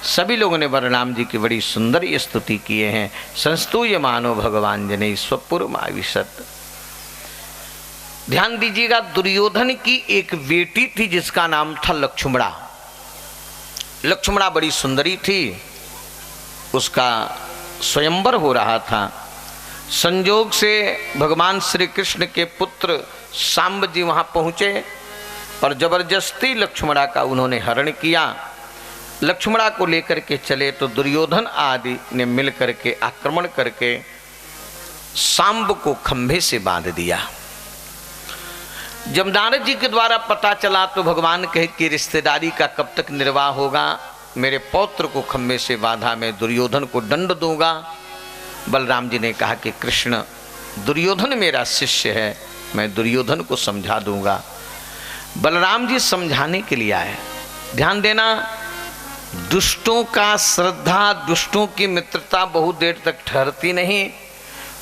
सभी लोगों ने बलराम जी की बड़ी सुंदर स्तुति किए हैं। संस्तूय मानो भगवान जने स्वपुरमाविशत। ध्यान दीजिएगा, दुर्योधन की एक बेटी थी जिसका नाम था लक्ष्मणा। लक्ष्मणा बड़ी सुंदरी थी, उसका स्वयंवर हो रहा था। संजोग से भगवान श्री कृष्ण के पुत्र सांब जी वहां पहुंचे और जबरदस्ती लक्ष्मणा का उन्होंने हरण किया। लक्ष्मणा को लेकर के चले तो दुर्योधन आदि ने मिलकर के आक्रमण करके सांब को खंभे से बांध दिया। जब नारद जी के द्वारा पता चला तो भगवान कहे कि रिश्तेदारी का कब तक निर्वाह होगा, मेरे पौत्र को खंभे से बांधा, मैं दुर्योधन को दंड दूंगा। बलराम जी ने कहा कि कृष्ण, दुर्योधन मेरा शिष्य है, मैं दुर्योधन को समझा दूंगा। बलराम जी समझाने के लिए आए। ध्यान देना, दुष्टों का श्रद्धा, दुष्टों की मित्रता बहुत देर तक ठहरती नहीं।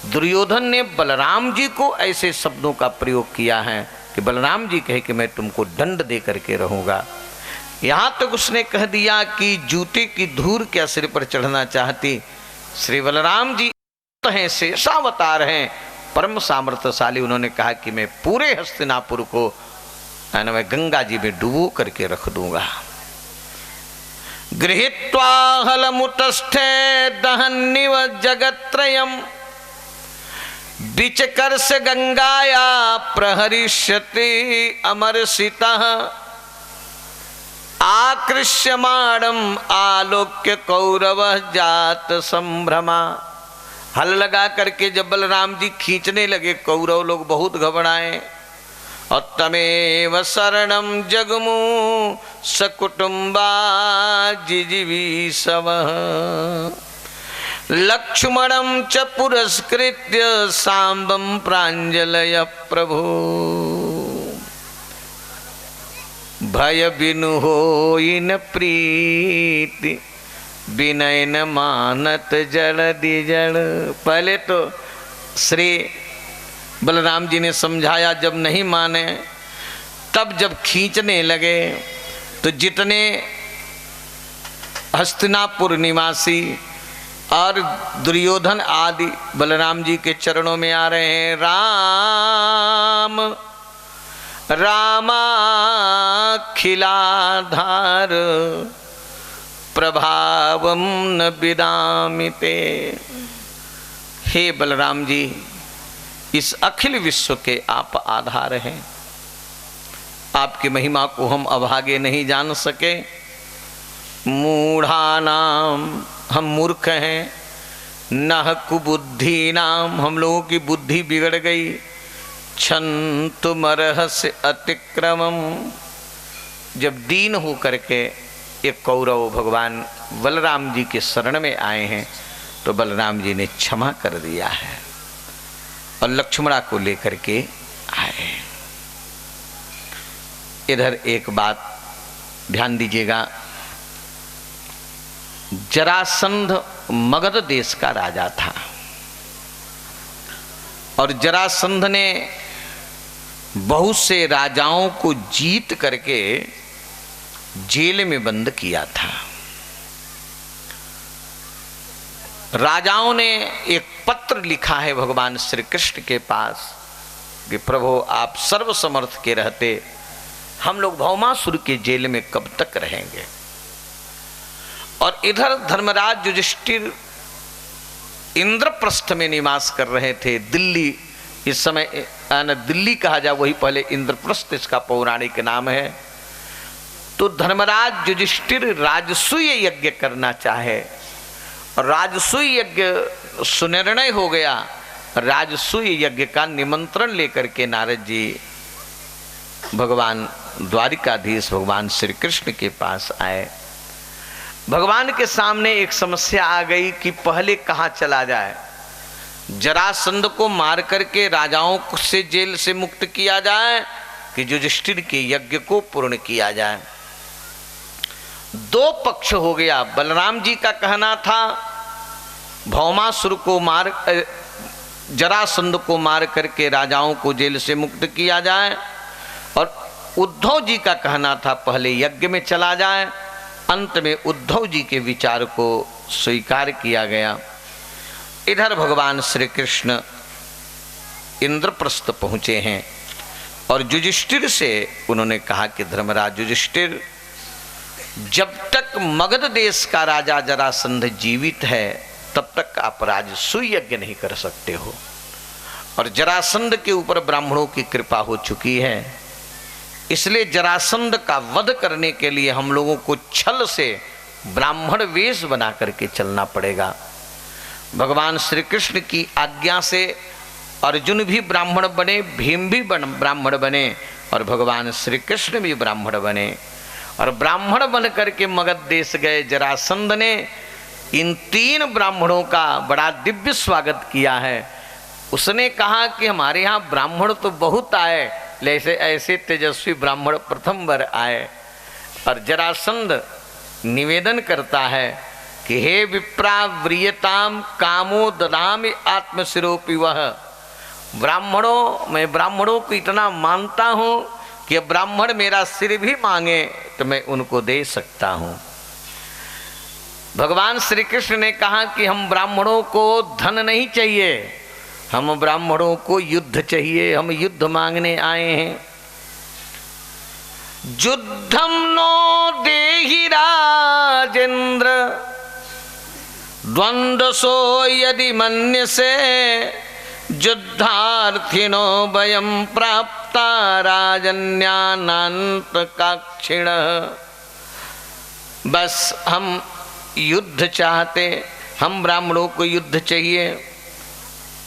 दुर्योधन ने बलराम जी को ऐसे शब्दों का प्रयोग किया है कि बलराम जी कहे कि मैं तुमको दंड दे करके रहूंगा। यहां तक उसने कह दिया कि जूते की धूल क्या सिर पर चढ़ना चाहती। श्री बलराम जी हैं, शेषावतार हैं, परम सामर्थ्यशाली। उन्होंने कहा कि मैं पूरे हस्तिनापुर को मैं गंगा जी में डुबो करके रख दूंगा। गृहीत्वा हलमुतस्थे दहन्निव जगत्त्रयम् बिचकर्ष गंगाया प्रहरिष्यति अमरसितः आकृष्यमाणम् आलोक्य कौरव जात संभ्रमा। हल लगा करके जब बलराम जी खींचने लगे, कौरव लोग बहुत घबराए। तमेव शरणं जगमु सकुटुम्बा जिजीविषवः लक्ष्मणं च पुरस्कृत्य सांबं प्राञ्जलय प्रभो भय बिनु होई न प्रीति विनय न मानत जड़ दिजड़। पहले तो श्री बलराम जी ने समझाया, जब नहीं माने तब जब खींचने लगे तो जितने हस्तिनापुर निवासी और दुर्योधन आदि बलराम जी के चरणों में आ रहे हैं। राम रामाखिलाधार प्रभावम न विदामिते। हे बलराम जी, इस अखिल विश्व के आप आधार हैं, आपकी महिमा को हम अभागे नहीं जान सके। मूढ़ानाम, हम मूर्ख हैं, नह कुबुद्धि नाम, हम लोगों की बुद्धि बिगड़ गई। क्षन्तुमर्हस्य अतिक्रमम, जब दीन हो करके एक कौरव भगवान बलराम जी के शरण में आए हैं तो बलराम जी ने क्षमा कर दिया है और लक्ष्मणा को लेकर के आए। इधर एक बात ध्यान दीजिएगा, जरासंध मगध देश का राजा था और जरासंध ने बहुत से राजाओं को जीत करके जेल में बंद किया था। राजाओं ने एक पत्र लिखा है भगवान श्री कृष्ण के पास कि प्रभु आप सर्वसमर्थ के रहते हम लोग भौमासुर के जेल में कब तक रहेंगे। और इधर धर्मराज युधिष्ठिर इंद्रप्रस्थ में निवास कर रहे थे। दिल्ली, इस समय दिल्ली कहा जाए, वही पहले इंद्रप्रस्थ इसका पौराणिक नाम है। तो धर्मराज युधिष्ठिर राजसूय यज्ञ करना चाहे और राजसूय यज्ञ सुनिर्णय हो गया। राजसूय यज्ञ का निमंत्रण लेकर के नारद जी भगवान द्वारिकाधीश भगवान श्री कृष्ण के पास आए। भगवान के सामने एक समस्या आ गई कि पहले कहाँ चला जाए। जरासंध को मार करके राजाओं से जेल से मुक्त किया जाए कि युधिष्ठिर के यज्ञ को पूर्ण किया जाए। दो पक्ष हो गया। बलराम जी का कहना था भौमासुर को मार जरासंध को मार करके राजाओं को जेल से मुक्त किया जाए और उद्धव जी का कहना था पहले यज्ञ में चला जाए। अंत में उद्धव जी के विचार को स्वीकार किया गया। इधर भगवान श्री कृष्ण इंद्रप्रस्थ पहुंचे हैं और युधिष्ठिर से उन्होंने कहा कि धर्मराज युधिष्ठिर, जब तक मगध देश का राजा जरासंध जीवित है तब तक आप राजसूय यज्ञ नहीं कर सकते हो और जरासंध के ऊपर ब्राह्मणों की कृपा हो चुकी है, इसलिए जरासंध का वध करने के लिए हम लोगों को छल से ब्राह्मण वेश बना करके चलना पड़ेगा। भगवान श्री कृष्ण की आज्ञा से अर्जुन भी ब्राह्मण बने, भीम भी ब्राह्मण बने और भगवान श्री कृष्ण भी ब्राह्मण बने और ब्राह्मण बन करके मगध देश गए। जरासंध ने इन तीन ब्राह्मणों का बड़ा दिव्य स्वागत किया है। उसने कहा कि हमारे यहाँ ब्राह्मण तो बहुत आए, लेकिन ऐसे तेजस्वी ब्राह्मण प्रथम बार आए। और जरासंध निवेदन करता है कि हे विप्रा व्रियताम कामो ददामि आत्मशिरोपि वह। मैं ब्राह्मणों को इतना मानता हूँ कि ब्राह्मण मेरा सिर भी मांगे तो मैं उनको दे सकता हूँ। भगवान श्री कृष्ण ने कहा कि हम ब्राह्मणों को धन नहीं चाहिए, हम ब्राह्मणों को युद्ध चाहिए, हम युद्ध मांगने आए हैं। युद्धम नो देहि राजेंद्र द्वंद्वसो यदि मन्यसे युद्धार्थिनो वयं प्राप्ता राजन्यानांत काक्षिण। बस हम युद्ध चाहते, हम ब्राह्मणों को युद्ध चाहिए।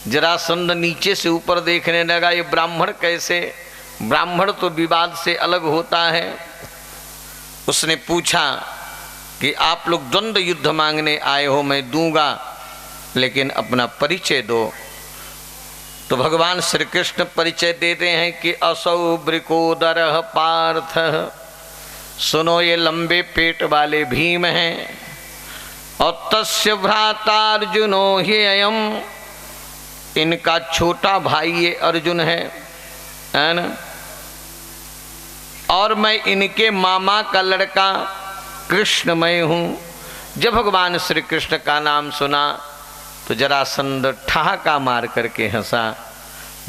जरासंध नीचे से ऊपर देखने लगा, ये ब्राह्मण कैसे, ब्राह्मण तो विवाद से अलग होता है। उसने पूछा कि आप लोग द्वंद्व युद्ध मांगने आए हो, मैं दूंगा, लेकिन अपना परिचय दो। तो भगवान श्री कृष्ण परिचय देते हैं कि असौ वृकोदरः पार्थ, सुनो ये लंबे पेट वाले भीम हैं, और तस्य भ्राता अर्जुनो ही अयम, इनका छोटा भाई ये अर्जुन है ना, और मैं इनके मामा का लड़का कृष्णमय हूँ। जब भगवान श्री कृष्ण का नाम सुना तो जरासंध ठहाका मार करके हंसा।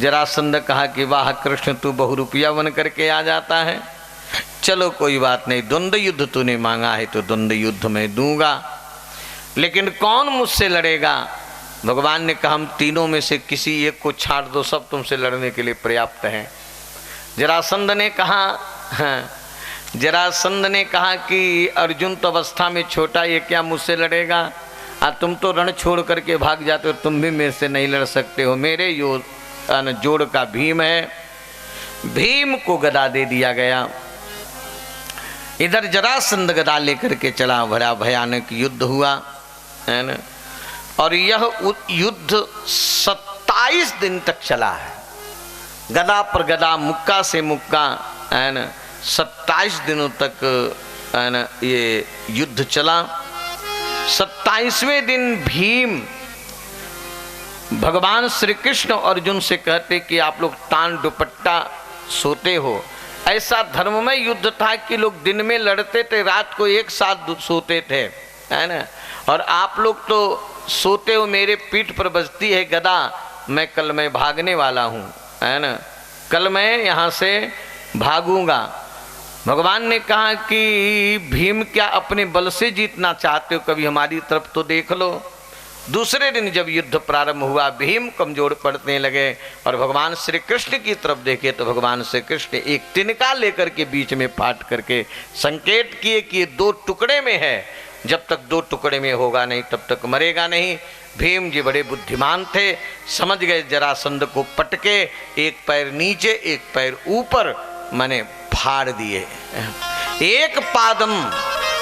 जरासंध कहा कि वाह कृष्ण, तू बहुरूपिया बन करके आ जाता है। चलो कोई बात नहीं, द्वंद्व युद्ध तूने मांगा है तो द्वंद्व युद्ध में दूंगा, लेकिन कौन मुझसे लड़ेगा? भगवान ने कहा हम तीनों में से किसी एक को छाड़ दो, सब तुमसे लड़ने के लिए पर्याप्त हैं। जरासंध ने कहा कि अर्जुन तो अवस्था में छोटा, ये क्या मुझसे लड़ेगा? तुम तो रण छोड़ करके भाग जाते हो, तुम भी मेरे से नहीं लड़ सकते हो। मेरे जोड़ का भीम है। भीम को गदा दे दिया गया। इधर जरासंध गदा लेकर के चला, बड़ा भयानक युद्ध हुआ है ना, और यह युद्ध 27 दिन तक चला है। गदा पर गदा, मुक्का से मुक्का, है ना, 27 दिनों तक है ना ये युद्ध चला। 27वें दिन भीम भगवान श्री कृष्ण अर्जुन से कहते कि आप लोग तान दुपट्टा सोते हो। ऐसा धर्ममय युद्ध था कि लोग दिन में लड़ते थे, रात को एक साथ सोते थे, है ना, और आप लोग तो सोते हो, मेरे पीठ पर बजती है गदा, कल मैं भागने वाला हूँ, है ना, कल मैं यहाँ से भागूंगा। भगवान ने कहा कि भीम क्या अपने बल से जीतना चाहते हो? कभी हमारी तरफ तो देख लो। दूसरे दिन जब युद्ध प्रारंभ हुआ, भीम कमजोर पड़ने लगे और भगवान श्री कृष्ण की तरफ देखे तो भगवान श्री कृष्ण एक तिनका लेकर के बीच में फाट करके संकेत किए कि ये 2 टुकड़े में है, जब तक 2 टुकड़े में होगा नहीं तब तक मरेगा नहीं। भीम जी बड़े बुद्धिमान थे, समझ गए, जरासंध को पटके एक पैर नीचे एक पैर ऊपर माने फाड़ दिए। एक पादम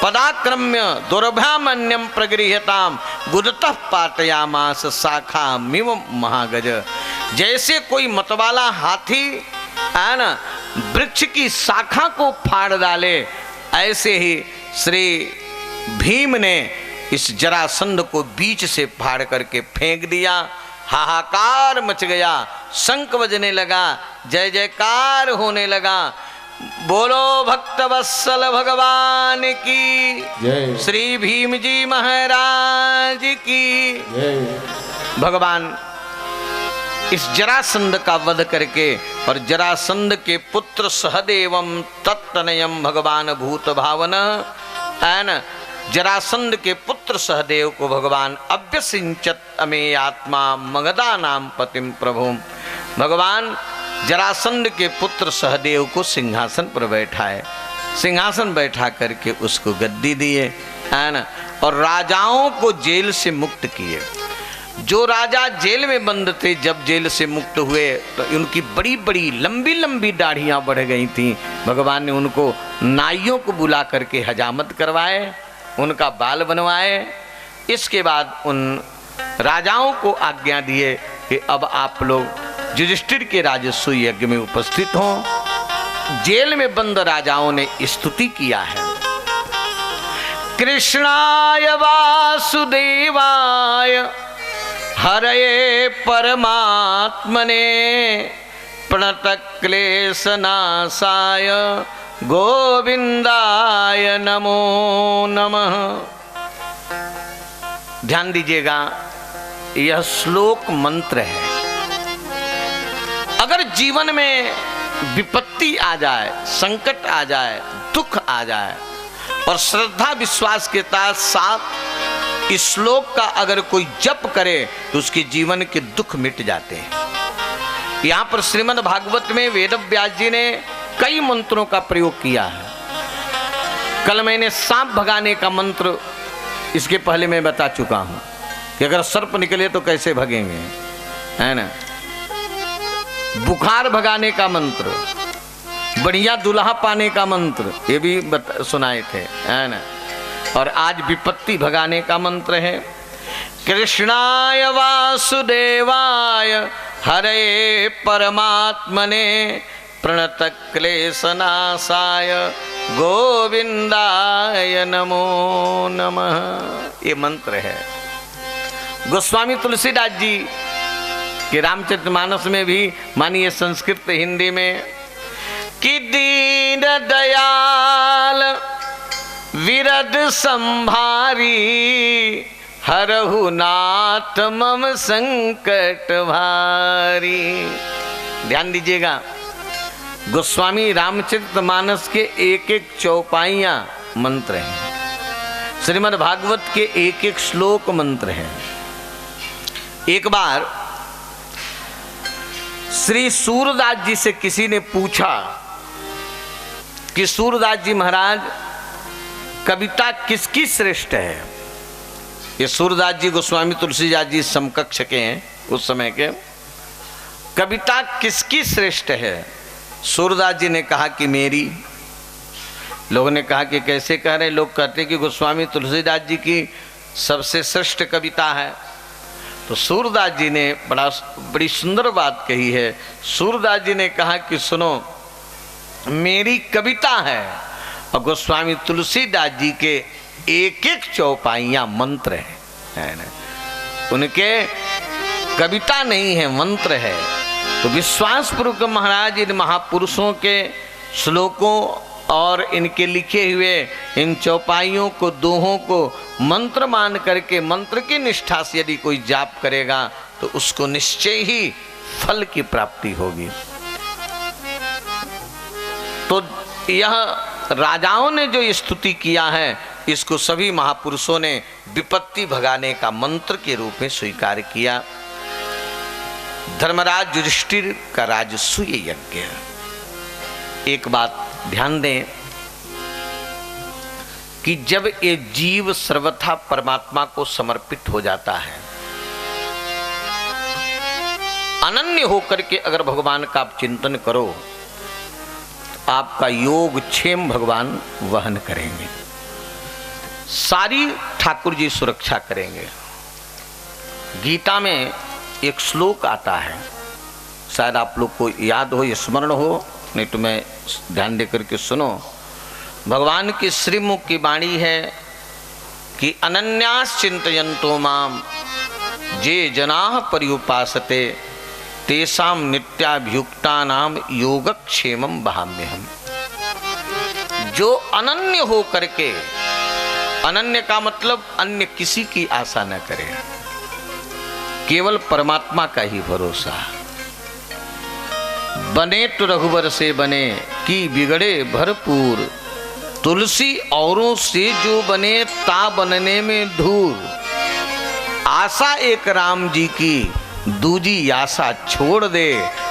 पदाक्रम्य दुर्भ्यामन्यम प्रगृह्यताम गुदतः पाटयामास शाखा मिव महागज। जैसे कोई मतवाला हाथी है ना वृक्ष की शाखा को फाड़ डाले, ऐसे ही श्री भीम ने इस जरासंध को बीच से फाड़ करके फेंक दिया। हाहाकार मच गया, शंख बजने लगा, जय जयकार होने लगा। बोलो भक्तवत्सल भगवान की जय, श्री भीम जी महाराज की जय। भगवान इस जरासंध का वध करके और जरासंध के पुत्र सहदेवम तत्तनयम भगवान भूत भावन एन जरासंध के पुत्र सहदेव को भगवान अभ्यसिंचत अमे आत्मा मगधा नाम पतिम प्रभु। भगवान जरासंध के पुत्र सहदेव को सिंहासन पर बैठाए, सिंहासन बैठा करके उसको गद्दी दिए है ना, और राजाओं को जेल से मुक्त किए। जो राजा जेल में बंद थे जब जेल से मुक्त हुए तो उनकी बड़ी बड़ी लंबी लंबी दाढ़ियां बढ़ गई थी। भगवान ने उनको नाइयों को बुला करके हजामत करवाए, उनका बाल बनवाए। इसके बाद उन राजाओं को आज्ञा दिए कि अब आप लोग युधिष्ठिर के राजस्व यज्ञ में उपस्थित हों। जेल में बंद राजाओं ने स्तुति किया है। कृष्णाय वासुदेवाय हरये परमात्मने प्रणतक्लेशनाशाय गोविंदाय नमो नमः। ध्यान दीजिएगा, यह श्लोक मंत्र है। अगर जीवन में विपत्ति आ जाए, संकट आ जाए, दुख आ जाए और श्रद्धा विश्वास के साथ इस श्लोक का अगर कोई जप करे तो उसके जीवन के दुख मिट जाते हैं। यहाँ पर श्रीमद् भागवत में वेद व्यास जी ने कई मंत्रों का प्रयोग किया है। कल मैंने सांप भगाने का मंत्र इसके पहले मैं बता चुका हूं कि अगर सर्प निकले तो कैसे भगेंगे, है ना। बुखार भगाने का मंत्र, बढ़िया दुल्हा पाने का मंत्र, ये भी सुनाए थे, है ना। और आज विपत्ति भगाने का मंत्र है कृष्णाय वासुदेवाय हरे परमात्मने प्रणतक्लेशनाशाय गोविंदाय नमो नमः। ये मंत्र है। गोस्वामी तुलसीदास जी के रामचरितमानस में भी मानिए संस्कृत हिंदी में कि दीन दयाल विरद संभारी हरहु नाथ मम संकट भारी। ध्यान दीजिएगा, गोस्वामी रामचरितमानस के एक एक चौपाइयां मंत्र हैं, श्रीमद् भागवत के एक एक श्लोक मंत्र हैं। एक बार श्री सूरदास जी से किसी ने पूछा कि सूरदास जी महाराज कविता किसकी श्रेष्ठ है। ये सूरदास जी गोस्वामी तुलसीदास जी समकक्ष के हैं उस समय के। कविता किसकी श्रेष्ठ है? सूरदास जी ने कहा कि मेरी। लोगों ने कहा कि कैसे कह रहे? लोग कहते कि गोस्वामी तुलसीदास जी की सबसे श्रेष्ठ कविता है। तो सूरदास जी ने बड़ी सुंदर बात कही है। सूरदास जी ने कहा कि सुनो, मेरी कविता है और गोस्वामी तुलसीदास जी के एक एक चौपाइयां मंत्र है ना। उनके कविता नहीं है, मंत्र है। तो विश्वास पूर्वक महाराज इन महापुरुषों के श्लोकों और इनके लिखे हुए इन चौपाइयों को, दोहों को मंत्र मान करके मंत्र की निष्ठा से यदि कोई जाप करेगा तो उसको निश्चय ही फल की प्राप्ति होगी। तो यह राजाओं ने जो स्तुति किया है इसको सभी महापुरुषों ने विपत्ति भगाने का मंत्र के रूप में स्वीकार किया। धर्मराज युधिष्ठिर का राजसूय यज्ञ। एक बात ध्यान दें कि जब ये जीव सर्वथा परमात्मा को समर्पित हो जाता है, अनन्य होकर के अगर भगवान का आप चिंतन करो तो आपका योग क्षेम भगवान वहन करेंगे, सारी ठाकुर जी सुरक्षा करेंगे। गीता में एक श्लोक आता है, शायद आप लोग को याद हो, स्मरण हो, नहीं तो मैं ध्यान दे करके सुनो। भगवान की श्रीमुख की वाणी है कि अनन्यास चिंतयन्तो माम जे जनाः पर्युपासते तेषां नित्याभियुक्तानां योगक्षेमं वहाम्यहम्। जो अनन्य हो करके, अनन्य का मतलब अन्य किसी की आशा न करे, केवल परमात्मा का ही भरोसा। बने तो रघुवर से बने कि बिगड़े भरपूर, तुलसी औरों से जो बने ता बनने में धूर। आशा एक राम जी की दूजी आशा छोड़ दे,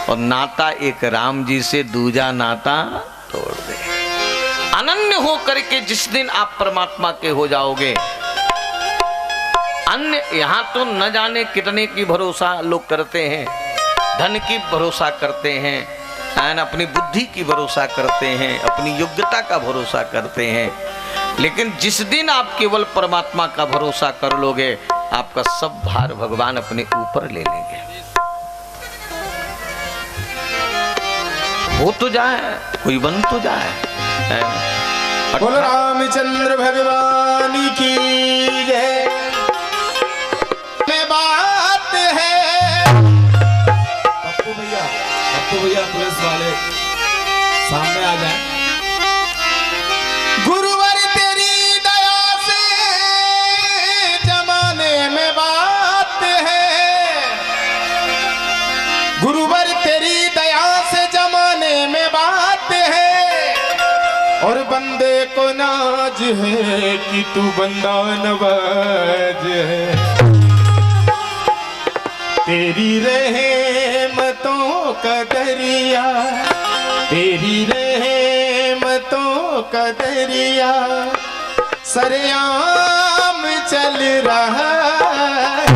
और नाता एक राम जी से दूजा नाता तोड़ दे। अनन्य हो करके जिस दिन आप परमात्मा के हो जाओगे, अन्य यहाँ तो न जाने कितने की भरोसा लोग करते हैं, धन की भरोसा करते हैं, अपनी बुद्धि की भरोसा करते हैं, अपनी योग्यता का भरोसा करते हैं। लेकिन जिस दिन आप केवल परमात्मा का भरोसा कर लोगे, आपका सब भार भगवान अपने ऊपर ले लेंगे। हो तो जाए, कोई बन तो जाए। बोल रामचंद्र भगवान की जय। में बात है पप्पू भैया पुलिस वाले सामने आ जाए। गुरुवर तेरी दया से जमाने में बात है, गुरुवर तेरी दया से जमाने में बात है, और बंदे को नाज है कि तू बंदा नवाज है। तेरी रहमतों का दरिया, तेरी रहमतों का दरिया सरेआम चल रहा है।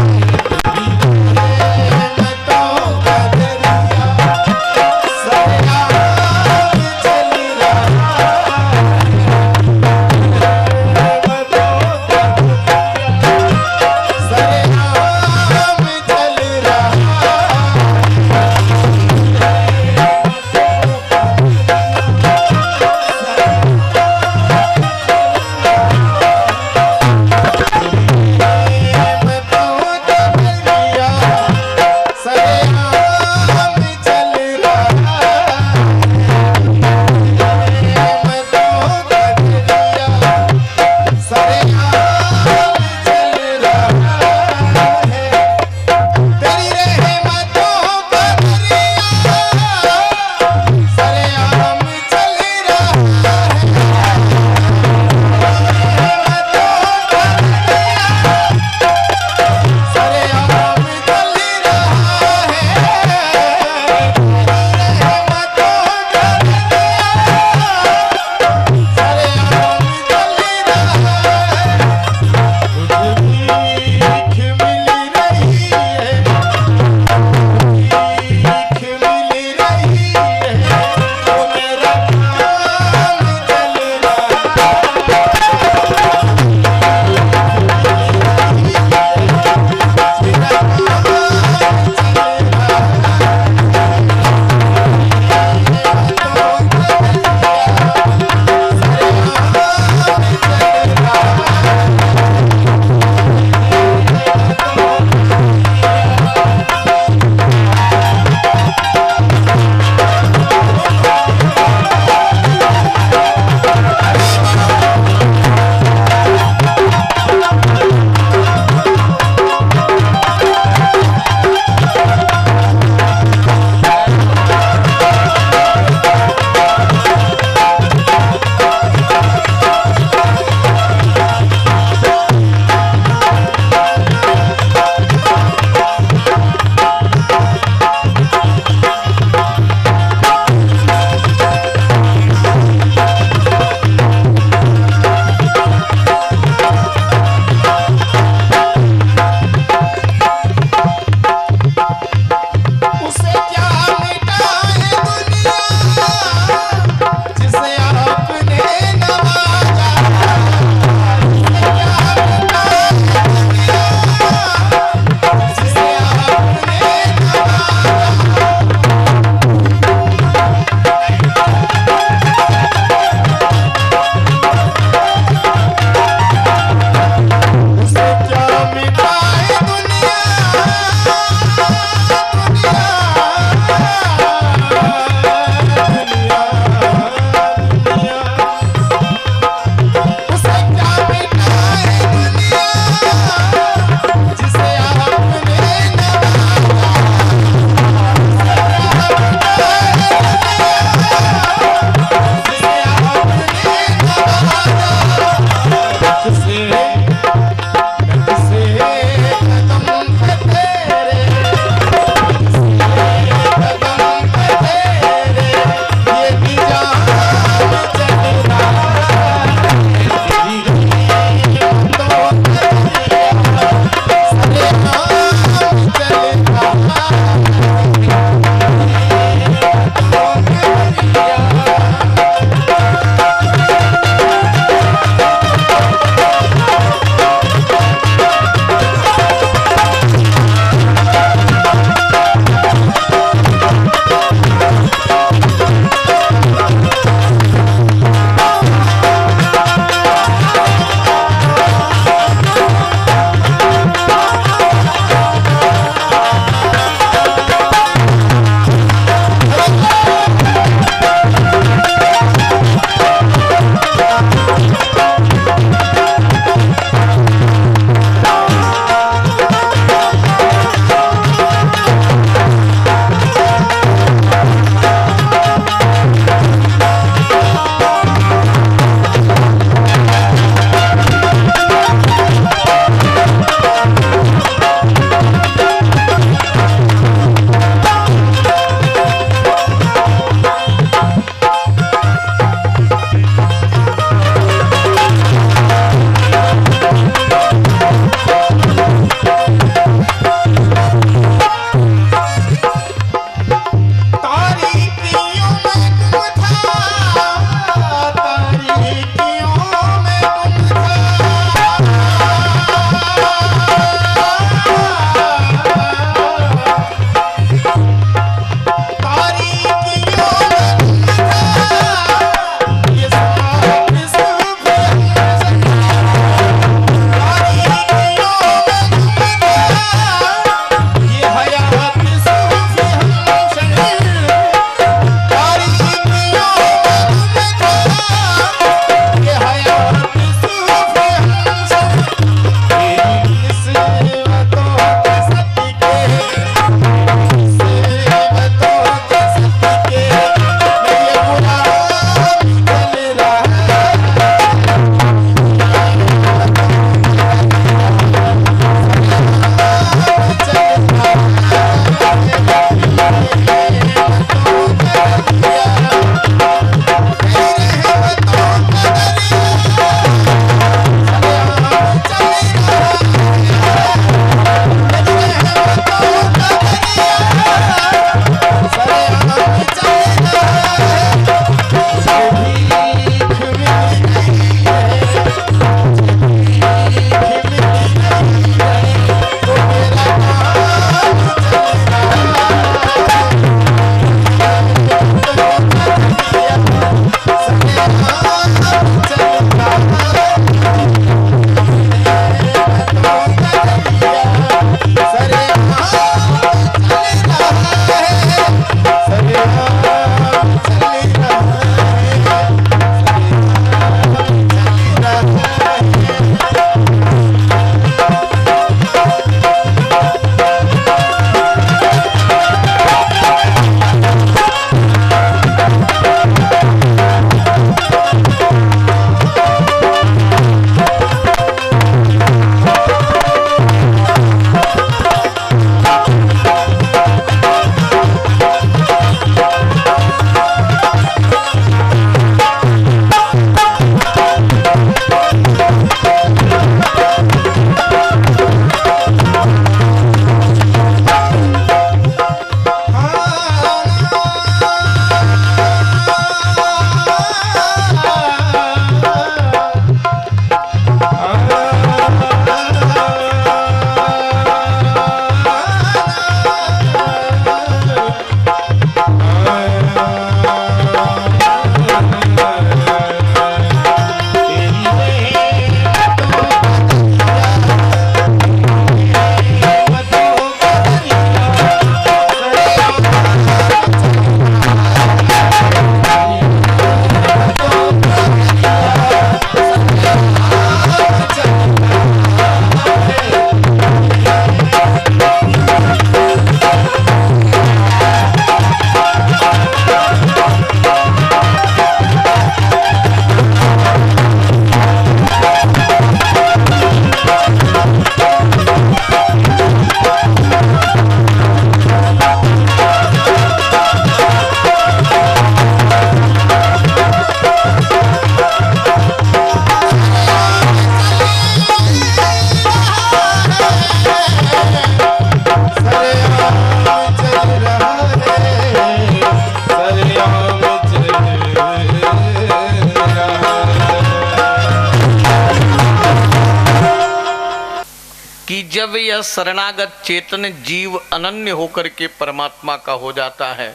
जब यह शरणागत चेतन जीव अनन्य होकर के परमात्मा का हो जाता है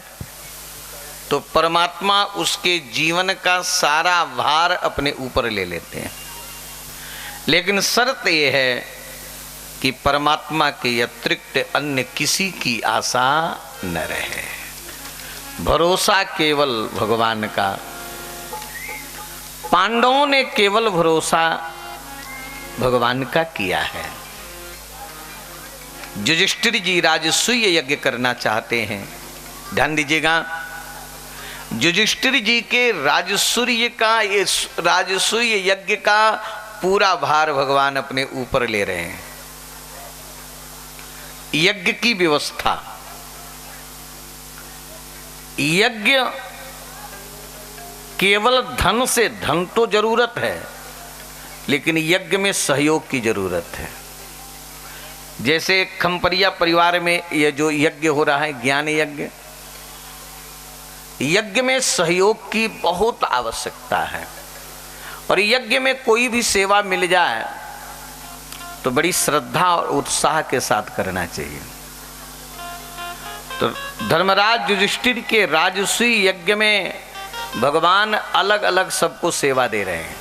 तो परमात्मा उसके जीवन का सारा भार अपने ऊपर ले लेते हैं। लेकिन शर्त यह है कि परमात्मा के अतिरिक्त अन्य किसी की आशा न रहे, भरोसा केवल भगवान का। पांडवों ने केवल भरोसा भगवान का किया है। युधिष्ठिर जी राजसूय यज्ञ करना चाहते हैं, ध्यान दीजिएगा। युधिष्ठिर जी के राजसूय का, ये राजसूय यज्ञ का पूरा भार भगवान अपने ऊपर ले रहे हैं। यज्ञ की व्यवस्था, यज्ञ केवल धन से, धन तो जरूरत है लेकिन यज्ञ में सहयोग की जरूरत है। जैसे खम्परिया परिवार में यह जो यज्ञ हो रहा है ज्ञान यज्ञ, यज्ञ में सहयोग की बहुत आवश्यकता है। और यज्ञ में कोई भी सेवा मिल जाए तो बड़ी श्रद्धा और उत्साह के साथ करना चाहिए। तो धर्मराज युधिष्ठिर के राजसूय यज्ञ में भगवान अलग अलग सबको सेवा दे रहे हैं।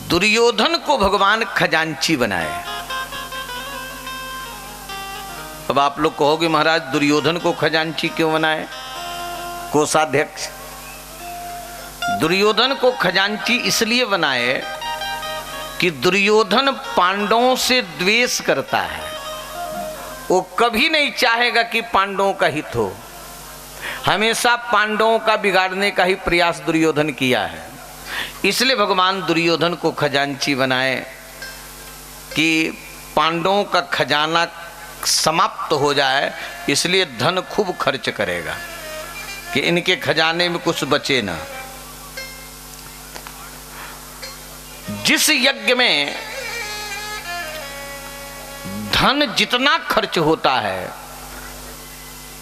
दुर्योधन को भगवान खजांची बनाए। अब आप लोग कहोगे महाराज दुर्योधन को खजांची क्यों बनाए, कोषाध्यक्ष? दुर्योधन को खजांची इसलिए बनाए कि दुर्योधन पांडवों से द्वेष करता है। वो कभी नहीं चाहेगा कि पांडवों का हित हो, हमेशा पांडवों का बिगाड़ने का ही प्रयास दुर्योधन किया है। इसलिए भगवान दुर्योधन को खजांची बनाए कि पांडवों का खजाना समाप्त हो जाए, इसलिए धन खूब खर्च करेगा कि इनके खजाने में कुछ बचे ना। जिस यज्ञ में धन जितना खर्च होता है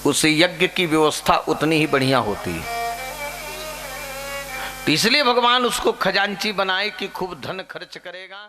उस यज्ञ की व्यवस्था उतनी ही बढ़िया होती है। तो इसलिए भगवान उसको खजांची बनाए कि खूब धन खर्च करेगा।